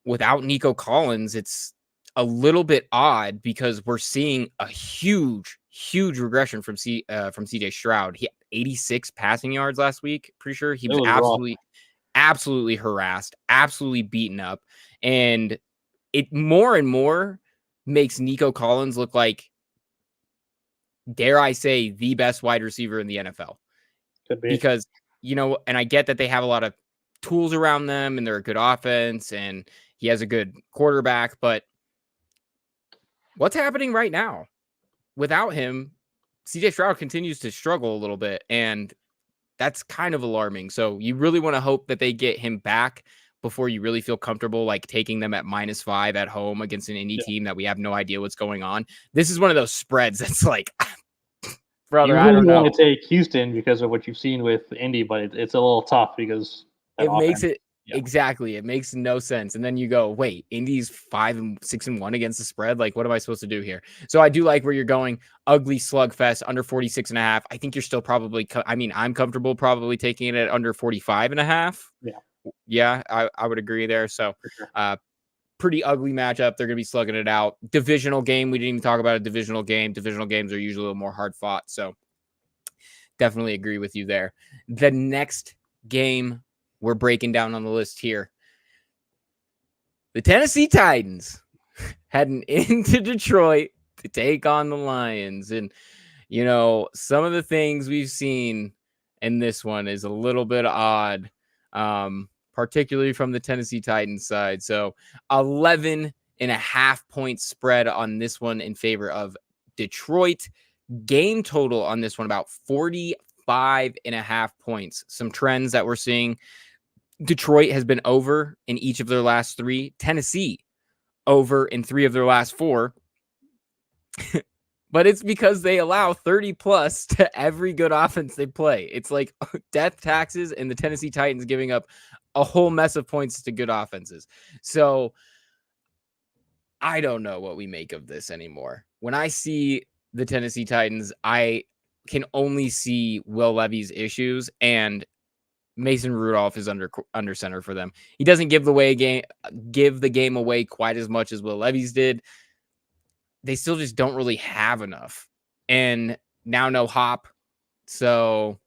without Nico Collins, it's a little bit odd because we're seeing a huge, huge regression from CJ Stroud. He had 86 passing yards last week. Pretty sure he was absolutely harassed, absolutely beaten up. And it more and more makes Nico Collins look like, dare I say, the best wide receiver in the NFL. Could be. Because, and I get that they have a lot of tools around them and they're a good offense and he has a good quarterback, but what's happening right now? Without him, CJ Stroud continues to struggle a little bit, and that's kind of alarming. So you really want to hope that they get him back before you really feel comfortable like taking them at -5 at home against an Indy team that we have no idea what's going on. This is one of those spreads that's like, brother, you really I don't know. want to take Houston because of what you've seen with Indy, but it's a little tough because it makes it exactly. It makes no sense. And then you go, wait, Indy's 5-6-1 against the spread. Like, what am I supposed to do here? So I do like where you're going. Ugly slugfest under 46.5. I think you're still probably, I'm comfortable probably taking it at under 45.5. Yeah, I would agree there. So, pretty ugly matchup. They're going to be slugging it out. Divisional game. We didn't even talk about a divisional game. Divisional games are usually a little more hard fought. So definitely agree with you there. The next game we're breaking down on the list here, the Tennessee Titans heading into Detroit to take on the Lions. And, some of the things we've seen and this one is a little bit odd, particularly from the Tennessee Titans side. So 11.5 point spread on this one in favor of Detroit. Game total on this one about 45.5 points. Some trends that we're seeing. Detroit has been over in each of their last 3. Tennessee over in 3 of their last 4. But it's because they allow 30 plus to every good offense they play. It's like death taxes and the Tennessee Titans giving up a whole mess of points to good offenses. So I don't know what we make of this anymore. When I see the Tennessee Titans, I can only see Will Levy's issues, and Mason Rudolph is under center for them. He doesn't give the game away quite as much as Will Levy's did. They still just don't really have enough. And now no Hop. So,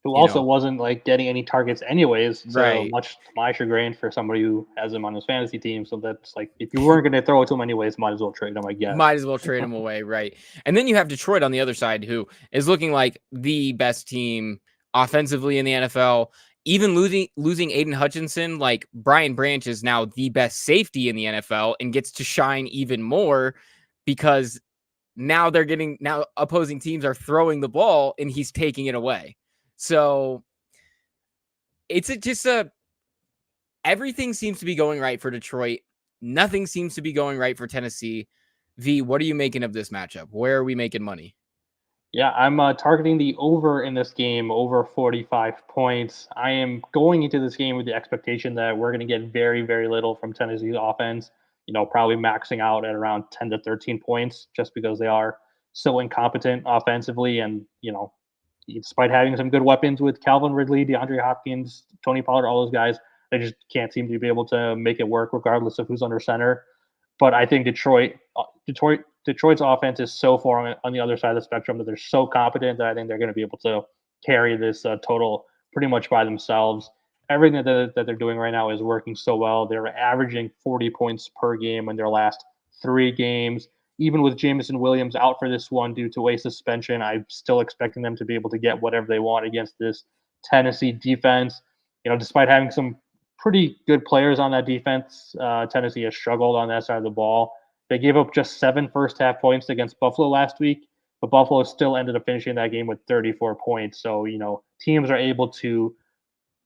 who also wasn't like getting any targets anyways. So right. much to my chagrin for somebody who has him on his fantasy team. So that's like, if you weren't going to throw it to him anyways, might as well trade him, I guess. Might as well trade him away, right? And then you have Detroit on the other side, who is looking like the best team offensively in the NFL. Even losing Aiden Hutchinson, like Brian Branch is now the best safety in the NFL and gets to shine even more because now opposing teams are throwing the ball and he's taking it away. So everything seems to be going right for Detroit. Nothing seems to be going right for Tennessee. V, what are you making of this matchup? Where are we making money? Yeah, I'm targeting the over in this game, over 45 points. I am going into this game with the expectation that we're going to get very, very little from Tennessee's offense, probably maxing out at around 10 to 13 points just because they are so incompetent offensively. And, despite having some good weapons with Calvin Ridley, DeAndre Hopkins, Tony Pollard, all those guys, they just can't seem to be able to make it work regardless of who's under center. But I think Detroit's offense is so far on the other side of the spectrum that they're so competent that I think they're going to be able to carry this total pretty much by themselves. Everything that they're doing right now is working so well. They're averaging 40 points per game in their last 3 games. Even with Jameson Williams out for this one due to a suspension, I'm still expecting them to be able to get whatever they want against this Tennessee defense. Despite having some pretty good players on that defense, Tennessee has struggled on that side of the ball. They gave up just 7 first-half points against Buffalo last week, but Buffalo still ended up finishing that game with 34 points. So, teams are able to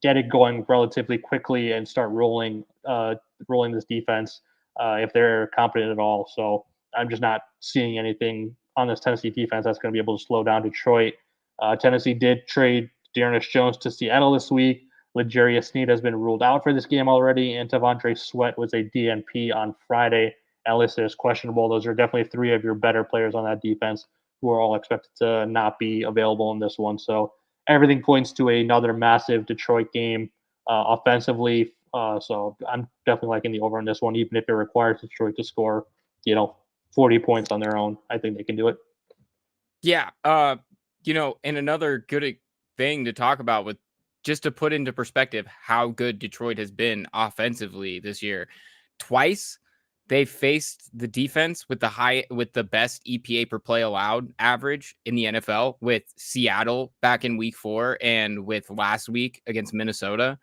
get it going relatively quickly and start rolling this defense if they're competent at all. So I'm just not seeing anything on this Tennessee defense that's going to be able to slow down Detroit. Tennessee did trade Dearness Jones to Seattle this week. L'Jarius Sneed has been ruled out for this game already, and Tavondre Sweat was a DNP on Friday and listed as questionable. Those are definitely 3 of your better players on that defense who are all expected to not be available in this one. So everything points to another massive Detroit game offensively. So I'm definitely liking the over on this one, even if it requires Detroit to score, 40 points on their own. I think they can do it. Yeah. And another good thing to talk about with just to put into perspective how good Detroit has been offensively this year. Twice they faced the defense with the best EPA per play allowed average in the NFL, with Seattle back in week 4 and with last week against Minnesota.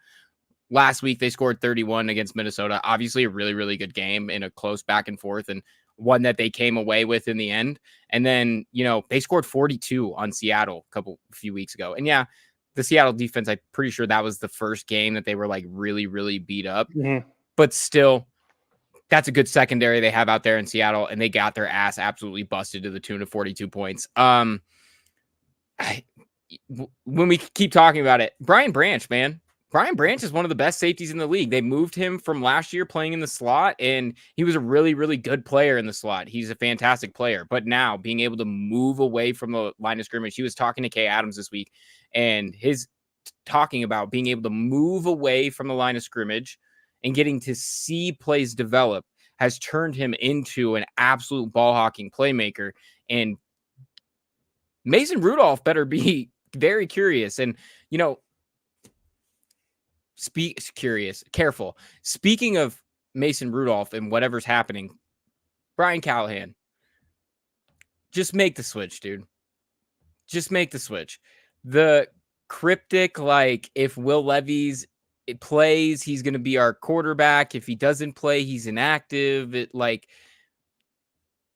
Last week they scored 31 against Minnesota. Obviously a really, really good game in a close back and forth, and one that they came away with in the end. And then, they scored 42 on Seattle a few weeks ago. And yeah, the Seattle defense, I'm pretty sure that was the first game that they were like really, really beat up. Mm-hmm. But still, that's a good secondary they have out there in Seattle, and they got their ass absolutely busted to the tune of 42 points. When we keep talking about it, Brian Branch is one of the best safeties in the league. They moved him from last year playing in the slot, and he was a really, really good player in the slot. He's a fantastic player. But now being able to move away from the line of scrimmage, he was talking to Kay Adams this week, and his talking about being able to move away from the line of scrimmage and getting to see plays develop has turned him into an absolute ball hawking playmaker. And Mason Rudolph better be very curious. And, careful. Speaking of Mason Rudolph and whatever's happening, Brian Callahan, just make the switch, dude. Just make the switch. The cryptic, like if Will Levis plays, he's going to be our quarterback. If he doesn't play, he's inactive.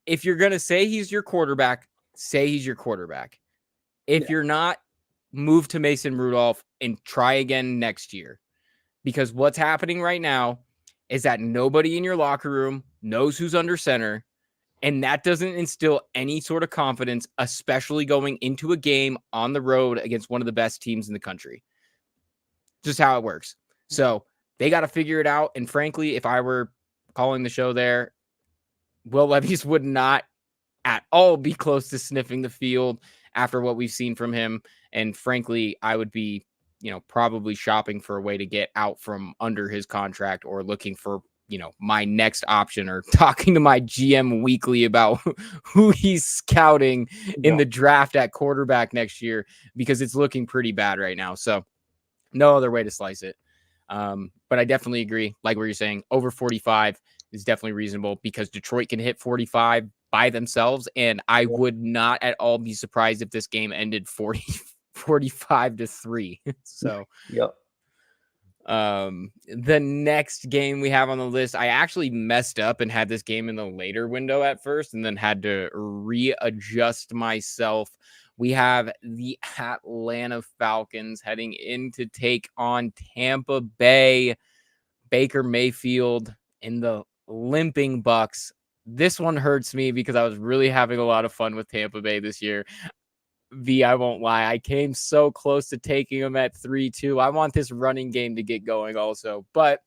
If you're going to say he's your quarterback, say he's your quarterback. If you're not, move to Mason Rudolph and try again next year. Because what's happening right now is that nobody in your locker room knows who's under center. And that doesn't instill any sort of confidence, especially going into a game on the road against one of the best teams in the country. Just how it works. So they got to figure it out. And frankly, if I were calling the show there, Will Levis would not at all be close to sniffing the field after what we've seen from him. And frankly, I would be, probably shopping for a way to get out from under his contract or looking for, my next option or talking to my GM weekly about who he's scouting in the draft at quarterback next year, because it's looking pretty bad right now. So no other way to slice it. But I definitely agree. Like what you're saying, over 45 is definitely reasonable because Detroit can hit 45 by themselves. And I would not at all be surprised if this game ended 45-3. So, the next game we have on the list, I actually messed up and had this game in the later window at first and then had to readjust myself. We have the Atlanta Falcons heading in to take on Tampa Bay. Baker Mayfield and the limping Bucks. This one hurts me because I was really having a lot of fun with Tampa Bay this year. I won't lie. I came so close to taking them at 3-2. I want this running game to get going also. But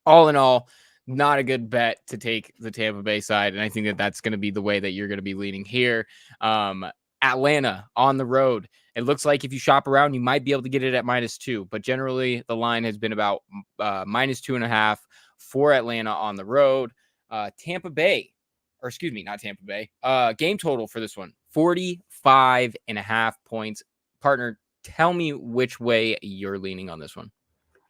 all in all, not a good bet to take the Tampa Bay side. And I think that that's going to be the way that you're going to be leaning here. Atlanta on the road. It looks like if you shop around, you might be able to get it at -2. But generally, the line has been about -2.5 for Atlanta on the road. Tampa Bay, or excuse me, not Tampa Bay. Game total for this one, 45.5 points. Partner, tell me which way you're leaning on this one.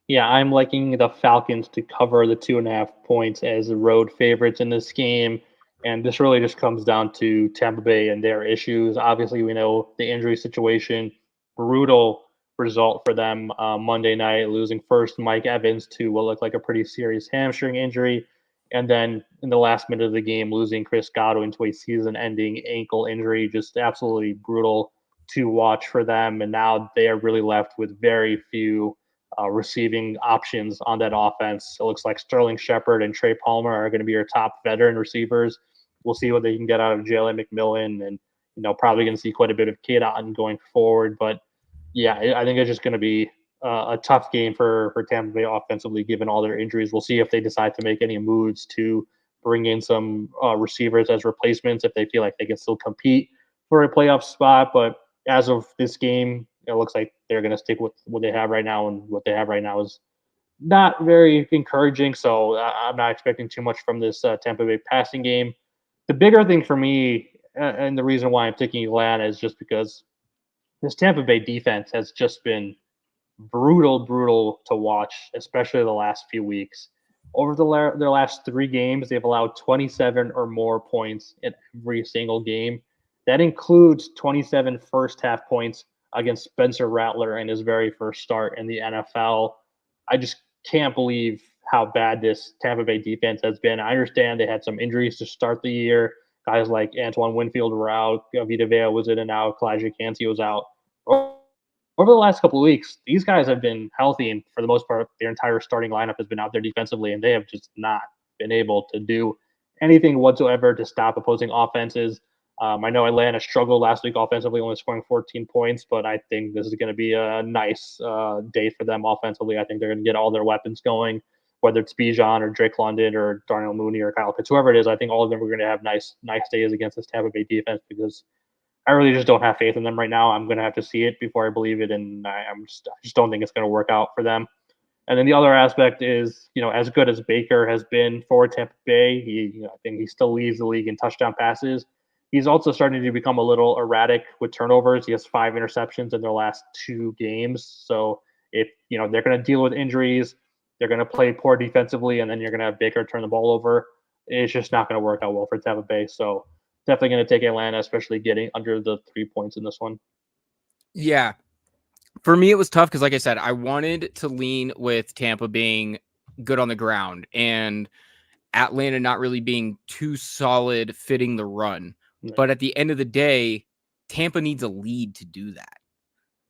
Yeah, I'm liking the Falcons to cover the 2.5 points as the road favorites in this game. And this really just comes down to Tampa Bay and their issues. Obviously, we know the injury situation, brutal result for them Monday night, losing first Mike Evans to what looked like a pretty serious hamstring injury. And then in the last minute of the game, losing Chris Godwin to a season ending ankle injury. Just absolutely brutal to watch for them. And now they are really left with very few receiving options on that offense. It looks like Sterling Shepard and Trey Palmer are going to be your top veteran receivers. We'll see what they can get out of Jalen McMillan, and probably going to see quite a bit of Cade Otton going forward. But yeah, I think it's just going to be a tough game for Tampa Bay offensively, given all their injuries. We'll see if they decide to make any moves to bring in some receivers as replacements if they feel like they can still compete for a playoff spot. But as of this game, it looks like they're going to stick with what they have right now, and what they have right now is not very encouraging. So I'm not expecting too much from this Tampa Bay passing game. The bigger thing for me, and the reason why I'm taking Atlanta, is just because this Tampa Bay defense has just been brutal to watch, especially the last few weeks. Over their last 3 games, they've allowed 27 or more points in every single game. That includes 27 first half points against Spencer Rattler in his very first start in the NFL. I just can't believe how bad this Tampa Bay defense has been. I understand they had some injuries to start the year. Guys like Antoine Winfield were out. Vita Vea was in and out. Kalijah Cansey was out. Over the last couple of weeks, these guys have been healthy, and for the most part, their entire starting lineup has been out there defensively, and they have just not been able to do anything whatsoever to stop opposing offenses. I know Atlanta struggled last week offensively, only scoring 14 points, but I think this is going to be a nice day for them offensively. I think they're going to get all their weapons going, whether it's Bijan or Drake London or Darnell Mooney or Kyle Pitts, whoever it is. I think all of them are going to have nice days against this Tampa Bay defense, because I really just don't have faith in them right now. I'm going to have to see it before I believe it, and I just don't think it's going to work out for them. And then the other aspect is, as good as Baker has been for Tampa Bay, I think he still leads the league in touchdown passes. He's also starting to become a little erratic with turnovers. He has 5 interceptions in their last 2 games. So if they're going to deal with injuries, they're going to play poor defensively, and then you're going to have Baker turn the ball over. It's just not going to work out well for Tampa Bay. So definitely going to take Atlanta, especially getting under the 3 points in this one. Yeah, For me, it was tough because, like I said, I wanted to lean with Tampa being good on the ground and Atlanta not really being too solid fitting the run. Right. But at the end of the day, Tampa needs a lead to do that.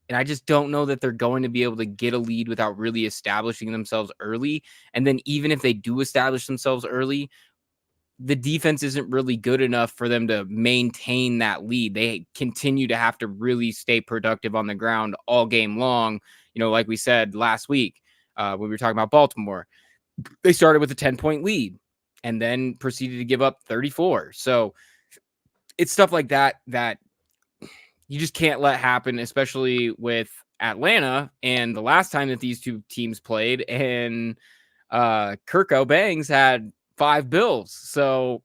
And I just don't know that they're going to be able to get a lead without really establishing themselves early. And then even if they do establish themselves early, the defense isn't really good enough for them to maintain that lead. They continue to have to really stay productive on the ground all game long. Like we said last week when we were talking about Baltimore, they started with a 10-point lead and then proceeded to give up 34. So it's stuff like that you just can't let happen, especially with Atlanta. And the last time that these two teams played, and Kirko Bangs had 5 bills. So,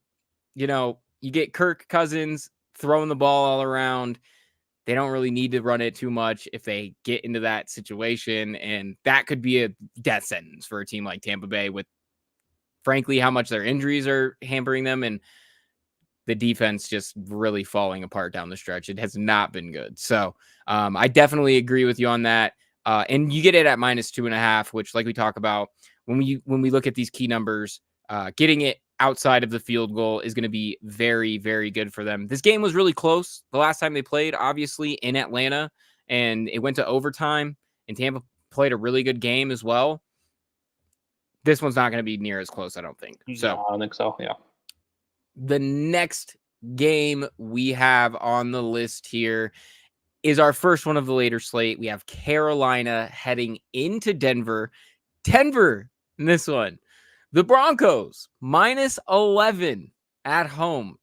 you get Kirk Cousins throwing the ball all around. They don't really need to run it too much if they get into that situation. And that could be a death sentence for a team like Tampa Bay with, frankly, how much their injuries are hampering them and the defense just really falling apart down the stretch. It has not been good. So I definitely agree with you on that. And you get it at -2.5, which, like we talk about, when we look at these key numbers, getting it outside of the field goal is going to be very, very good for them. This game was really close the last time they played, obviously, in Atlanta, and it went to overtime, and Tampa played a really good game as well. This one's not going to be near as close, I don't think. So No, I don't think so. Yeah. the next game we have on the list here is our first one of the later slate. We have Carolina heading into Denver. Denver in this one. The Broncos -11 at home.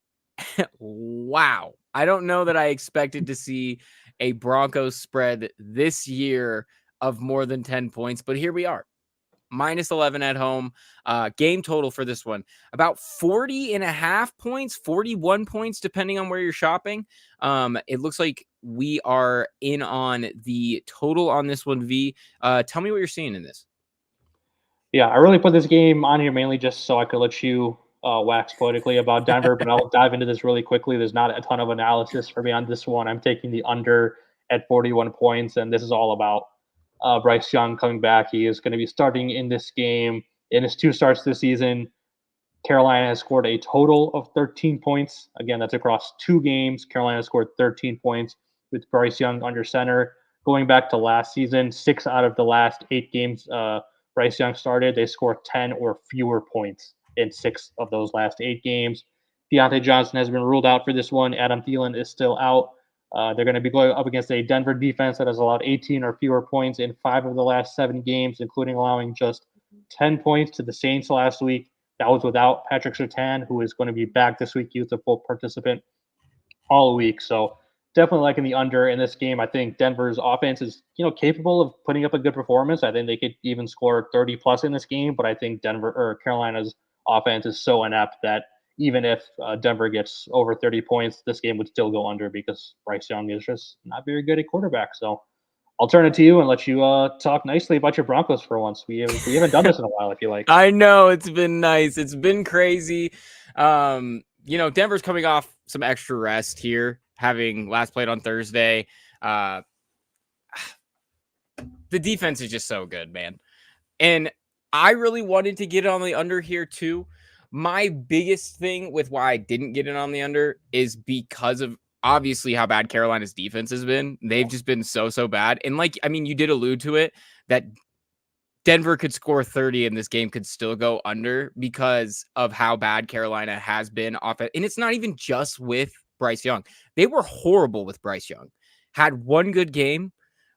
Wow. I don't know that I expected to see a Broncos spread this year of more than 10 points, but here we are. -11 at home. Game total for this one, about 40.5 points, 41 points, depending on where you're shopping. It looks like we are in on the total on this one, V. Tell me what you're seeing in this. Yeah, I really put this game on here mainly just so I could let you wax poetically about Denver, but I'll dive into this really quickly. There's not a ton of analysis for me on this one. I'm taking the under at 41 points, and this is all about Bryce Young coming back. He is going to be starting in this game. In his 2 starts this season, Carolina has scored a total of 13 points. Again, that's across 2 games. Carolina scored 13 points with Bryce Young under center. Going back to last season, 6 out of the last 8 games Bryce Young started, they scored 10 or fewer points in 6 of those last 8 games. Deontay Johnson has been ruled out for this one. Adam Thielen is still out. They're going to be going up against a Denver defense that has allowed 18 or fewer points in 5 of the last 7 games, including allowing just 10 points to the Saints last week. That was without Patrick Surtain, who is going to be back this week. He was a full participant all week. So definitely liking the under in this game. I think Denver's offense is, capable of putting up a good performance. I think they could even score 30 plus in this game, but I think Carolina's offense is so inept that even if Denver gets over 30 points, this game would still go under because Bryce Young is just not very good at quarterback. So I'll turn it to you and let you talk nicely about your Broncos for once. We haven't done this in a while, if you like. I know, it's been nice. It's been crazy. Denver's coming off some extra rest here, having last played on Thursday. The defense is just so good, man. And I really wanted to get on the under here too. My biggest thing with why I didn't get it on the under is because of obviously how bad Carolina's defense has been. They've just been so bad. And you did allude to it that Denver could score 30 and this game could still go under because of how bad Carolina has been off it. And it's not even just with Bryce Young. They were horrible with Bryce Young. Had one good game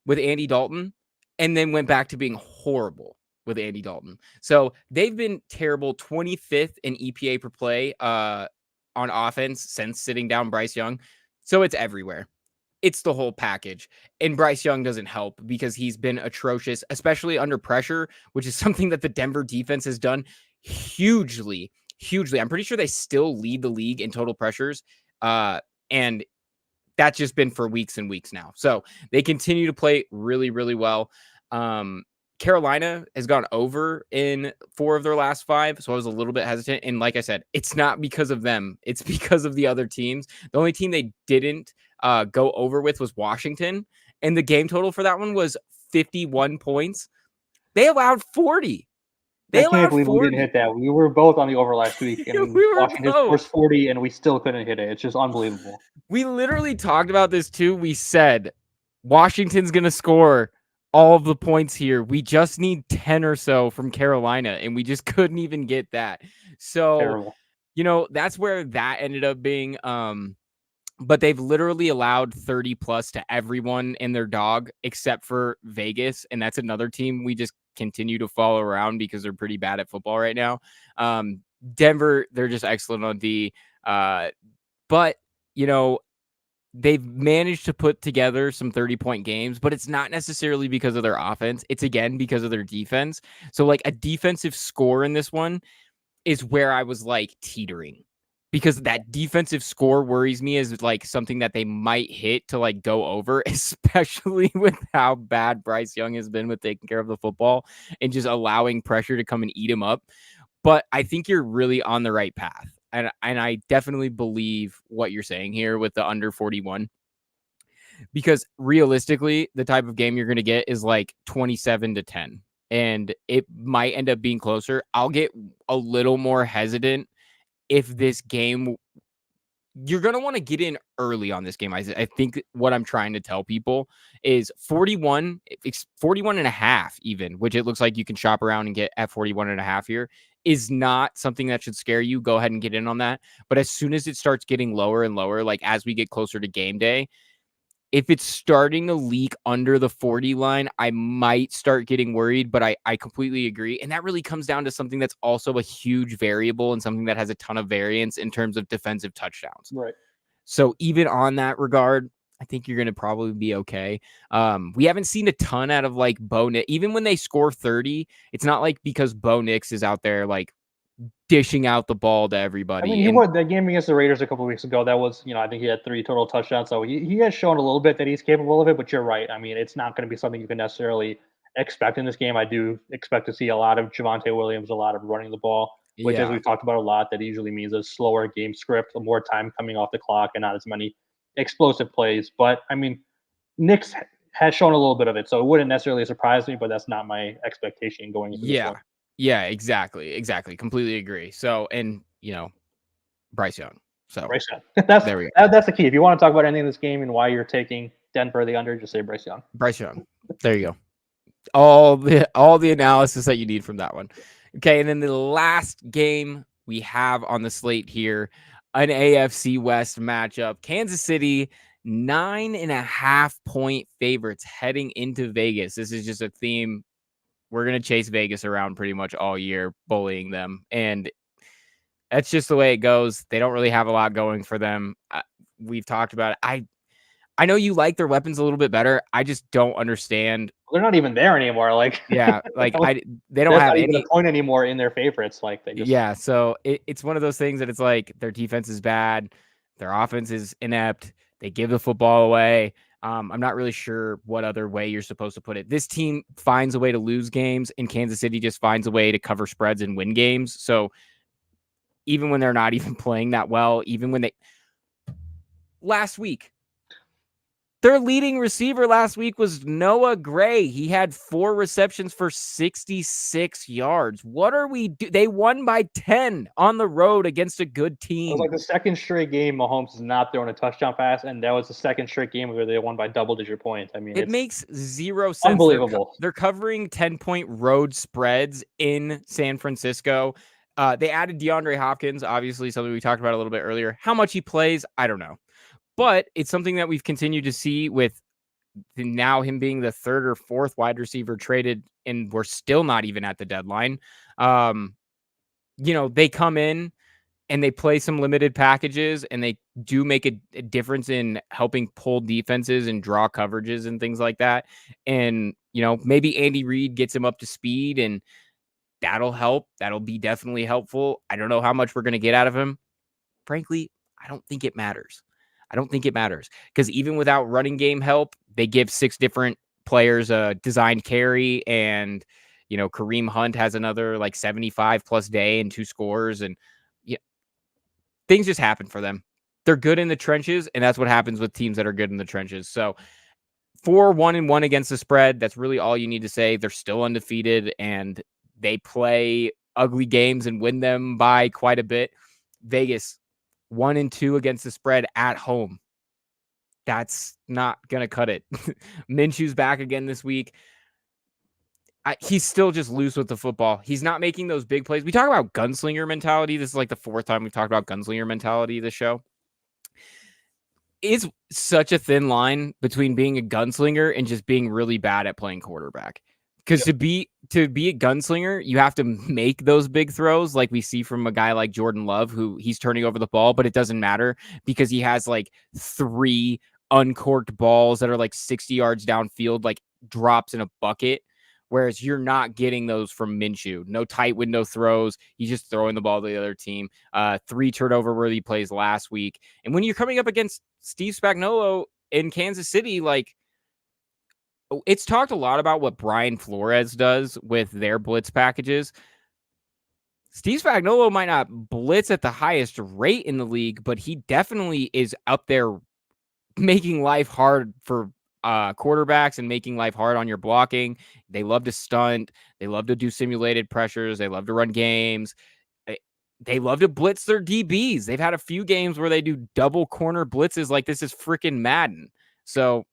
with Andy Dalton and then went back to being horrible with Andy Dalton. So they've been terrible, 25th in EPA per play on offense since sitting down Bryce Young. So it's everywhere. It's the whole package. And Bryce Young doesn't help because he's been atrocious, especially under pressure, which is something that the Denver defense has done hugely. I'm pretty sure they still lead the league in total pressures. And that's just been for weeks and weeks now. So they continue to play really, really well. Carolina has gone over in 4 of their last 5. So I was a little bit hesitant. And like I said, it's not because of them. It's because of the other teams. The only team they didn't go over with was Washington. and the game total for that one was 51 points. They allowed 40. I They can't allowed believe we didn't 40. hit that. We were both on the over last week, and We were Washington scores both. 40, and we still couldn't hit it. It's just unbelievable. We literally talked about this too. We said Washington's going to score all of the points here. We just need 10 or so from Carolina, and we just couldn't even get that. So, Terrible. that's where that ended up being. But they've literally allowed 30 plus to everyone and their dog except for Vegas. And that's another team we just continue to follow around because they're pretty bad at football right now. Denver, they're just excellent on D. But, they've managed to put together some 30-point games, but it's not necessarily because of their offense. It's, again, because of their defense. So, like, a defensive score in this one is where I was, like, teetering. Because that defensive score worries me as, like, something that they might hit to, like, go over, especially with how bad Bryce Young has been with taking care of the football and just allowing pressure to come and eat him up. But I think you're really on the right path. And I definitely believe what you're saying here with the under 41. Because realistically, the type of game you're going to get is like 27-10. And it might end up being closer. I'll get a little more hesitant if this game, you're going to want to get in early on this game. I think what I'm trying to tell people is 41 and a half even, which it looks like you can shop around and get at 41 and a half here, is not something that should scare you. Go ahead and get in on that. But as soon as it starts getting lower and lower, like as we get closer to game day, if it's starting to leak under the 40 line, I might start getting worried, but I completely agree. And that really comes down to something that's also a huge variable and something that has a ton of variance in terms of defensive touchdowns. Right. So even on that regard, I think you're going to probably be okay. We haven't seen a ton out of like Bo Nix. Even when they score 30, it's not like because Bo Nix is out there like dishing out the ball to everybody. I mean, he won that game against the Raiders a couple of weeks ago. That was, I think he had 3 total touchdowns. So he has shown a little bit that he's capable of it, but you're right. I mean, it's not going to be something you can necessarily expect in this game. I do expect to see a lot of Javonte Williams, a lot of running the ball, which, as we've talked about a lot, that usually means a slower game script, more time coming off the clock, and not as many explosive plays. But, I mean, Knicks has shown a little bit of it, so it wouldn't necessarily surprise me, but that's not my expectation going into this one. Yeah, exactly. Completely agree. So, and Bryce Young. So Bryce Young. That's the key. If you want to talk about anything in this game and why you're taking Denver the under, just say Bryce Young. Bryce Young. There you go. All the analysis that you need from that one. Okay, and then the last game we have on the slate here, an AFC West matchup. Kansas City, 9.5-point favorites heading into Vegas. This is just a theme. We're going to chase Vegas around pretty much all year, bullying them. And that's just the way it goes. They don't really have a lot going for them. We've talked about it. I know you like their weapons a little bit better. I just don't understand. They're not even there anymore. Like, yeah, like they don't have any point anymore in their favorites. Like they just, so it's one of those things that it's like their defense is bad, their offense is inept. They give the football away. I'm not really sure what other way you're supposed to put it. This team finds a way to lose games, and Kansas City just finds a way to cover spreads and win games. So even when they're not even playing that well, even when last week, their leading receiver last week was Noah Gray. He had 4 receptions for 66 yards. What are we do? They won by 10 on the road against a good team. It was like the second straight game Mahomes is not throwing a touchdown pass, and that was the second straight game where they won by double-digit points. I mean, it makes zero sense. Unbelievable. They're covering 10-point road spreads in San Francisco. They added DeAndre Hopkins, obviously something we talked about a little bit earlier. How much he plays, I don't know. But it's something that we've continued to see with now him being the 3rd or 4th wide receiver traded, and we're still not even at the deadline. They come in and they play some limited packages, and they do make a difference in helping pull defenses and draw coverages and things like that. And, maybe Andy Reid gets him up to speed, and that'll help. That'll be definitely helpful. I don't know how much we're going to get out of him. Frankly, I don't think it matters. Because even without running game help, they give 6 different players a designed carry, and Kareem Hunt has another like 75 plus day and 2 scores, and things just happen for them. They're good in the trenches, and that's what happens with teams that are good in the trenches. So 4-1-1 against the spread. That's really all you need to say. They're still undefeated and they play ugly games and win them by quite a bit. Vegas 1-2 against the spread at home. That's not going to cut it. Minshew's back again this week. He's still just loose with the football. He's not making those big plays. We talk about gunslinger mentality. This is like the fourth time we've talked about gunslinger mentality this show. It's such a thin line between being a gunslinger and just being really bad at playing quarterback. Because to be a gunslinger, you have to make those big throws like we see from a guy like Jordan Love, who he's turning over the ball, but it doesn't matter because he has like 3 uncorked balls that are like 60 yards downfield, like drops in a bucket. Whereas you're not getting those from Minshew. No tight window throws. He's just throwing the ball to the other team. 3 turnover-worthy plays last week. And when you're coming up against Steve Spagnuolo in Kansas City, like, it's talked a lot about what Brian Flores does with their blitz packages. Steve Spagnuolo might not blitz at the highest rate in the league, but he definitely is up there making life hard for quarterbacks and making life hard on your blocking. They love to stunt. They love to do simulated pressures. They love to run games. They love to blitz their DBs. They've had a few games where they do double corner blitzes like this is freaking Madden. So,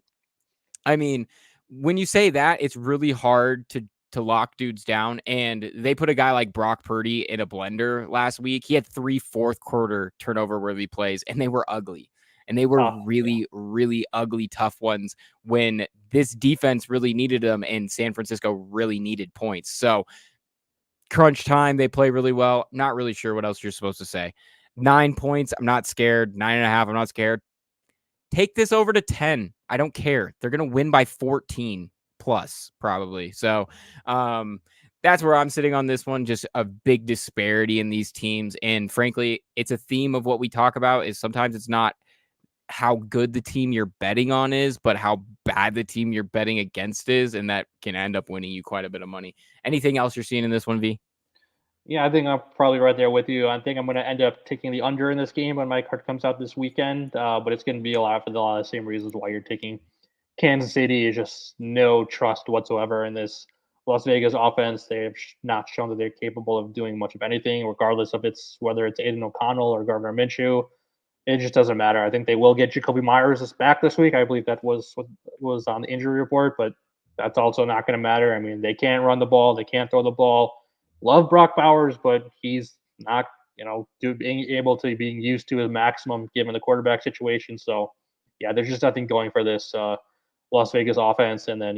I mean, when you say that, it's really hard to lock dudes down. And they put a guy like Brock Purdy in a blender last week. He had 3 fourth quarter turnover worthy plays, and they were ugly. And they were really, really ugly, tough ones when this defense really needed them and San Francisco really needed points. So crunch time, they play really well. Not really sure what else you're supposed to say. 9 points, I'm not scared. 9.5, I'm not scared. Take this over to 10. I don't care. They're going to win by 14 plus probably. So that's where I'm sitting on this one. Just a big disparity in these teams. And frankly, it's a theme of what we talk about is sometimes it's not how good the team you're betting on is, but how bad the team you're betting against is, and that can end up winning you quite a bit of money. Anything else you're seeing in this one, V? Yeah, I think I'm probably right there with you. I think I'm going to end up taking the under in this game when my card comes out this weekend, but it's going to be a lot of the same reasons why you're taking Kansas City. Is just no trust whatsoever in this Las Vegas offense. They have not shown that they're capable of doing much of anything, regardless of whether it's Aiden O'Connell or Gardner Minshew. It just doesn't matter. I think they will get Jacoby Myers back this week. I believe that was what was on the injury report, but that's also not going to matter. I mean, they can't run the ball. They can't throw the ball. Love Brock Bowers, but he's not, being able to being used to his maximum given the quarterback situation. So, yeah, there's just nothing going for this Las Vegas offense. And then,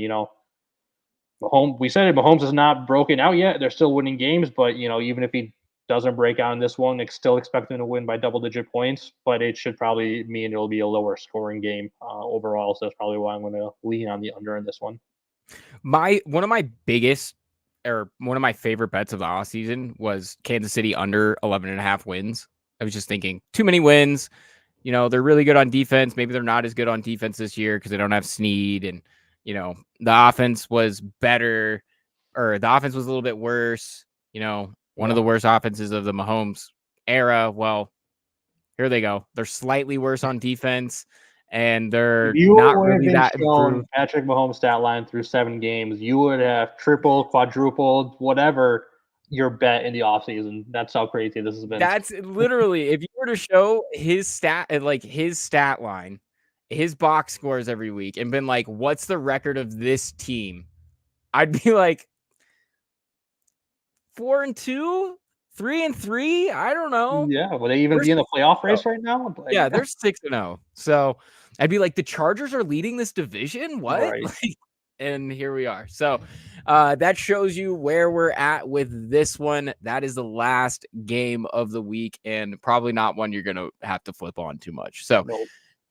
Mahomes, we said it, Mahomes is not broken out yet. They're still winning games, but, even if he doesn't break out in this one, they still expect him to win by double-digit points, but it should probably mean it'll be a lower scoring game overall. So that's probably why I'm going to lean on the under in this one. One of my favorite bets of the offseason was Kansas City under 11.5 wins. I was just thinking too many wins. They're really good on defense. Maybe they're not as good on defense this year because they don't have Snead, and the offense was better, or the offense was a little bit worse. One of the worst offenses of the Mahomes era. Well, here they go. They're slightly worse on defense, and they're not really that improved. Patrick Mahomes' stat line through 7 games, you would have tripled, quadrupled, whatever your bet in the offseason. That's how crazy this has been. That's literally, if you were to show his stat line, his box scores every week, and been like, what's the record of this team? I'd be like 4-2, 3-3. I don't know. Yeah, will they even be in the playoff race right now? Yeah, they're 6-0. So I'd be like, the Chargers are leading this division? What? Right. And here we are. So that shows you where we're at with this one. That is the last game of the week, and probably not one you're going to have to flip on too much. So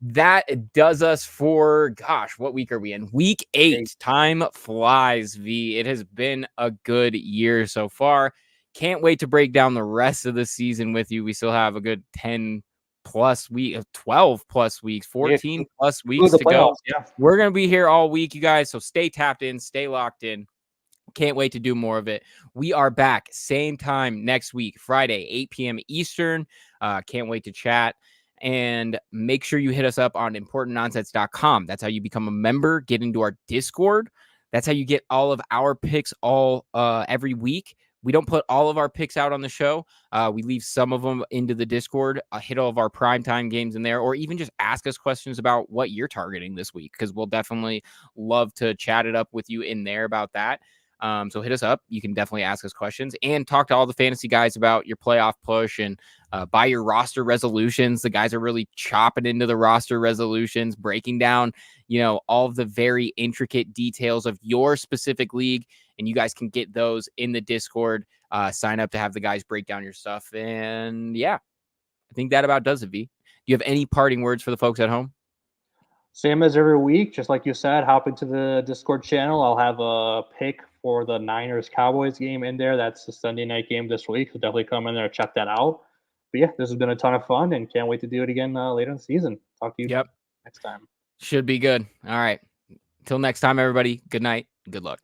that does us for, what week are we in? Week 8. Time flies, V. It has been a good year so far. Can't wait to break down the rest of the season with you. We still have a good 10 plus week, 12 plus weeks, 14 plus weeks to go. Yeah. We're going to be here all week, you guys. So stay tapped in, stay locked in. Can't wait to do more of it. We are back same time next week, Friday, 8 p.m. Eastern. Can't wait to chat. And make sure you hit us up on importantnonsense.com. That's how you become a member, get into our Discord. That's how you get all of our picks every week. We don't put all of our picks out on the show. We leave some of them into the Discord, hit all of our primetime games in there, or even just ask us questions about what you're targeting this week, because we'll definitely love to chat it up with you in there about that. So hit us up. You can definitely ask us questions and talk to all the fantasy guys about your playoff push and buy your roster resolutions. The guys are really chopping into the roster resolutions, breaking down, all of the very intricate details of your specific league. And you guys can get those in the Discord. Sign up to have the guys break down your stuff. And yeah, I think that about does it, V. Do you have any parting words for the folks at home? Same as every week, just like you said, hop into the Discord channel. I'll have a pick for the Niners-Cowboys game in there. That's the Sunday night game this week, so definitely come in there and check that out. But yeah, this has been a ton of fun, and can't wait to do it again later in the season. Talk to you next time. Should be good. All right. Until next time, everybody, good night. Good luck.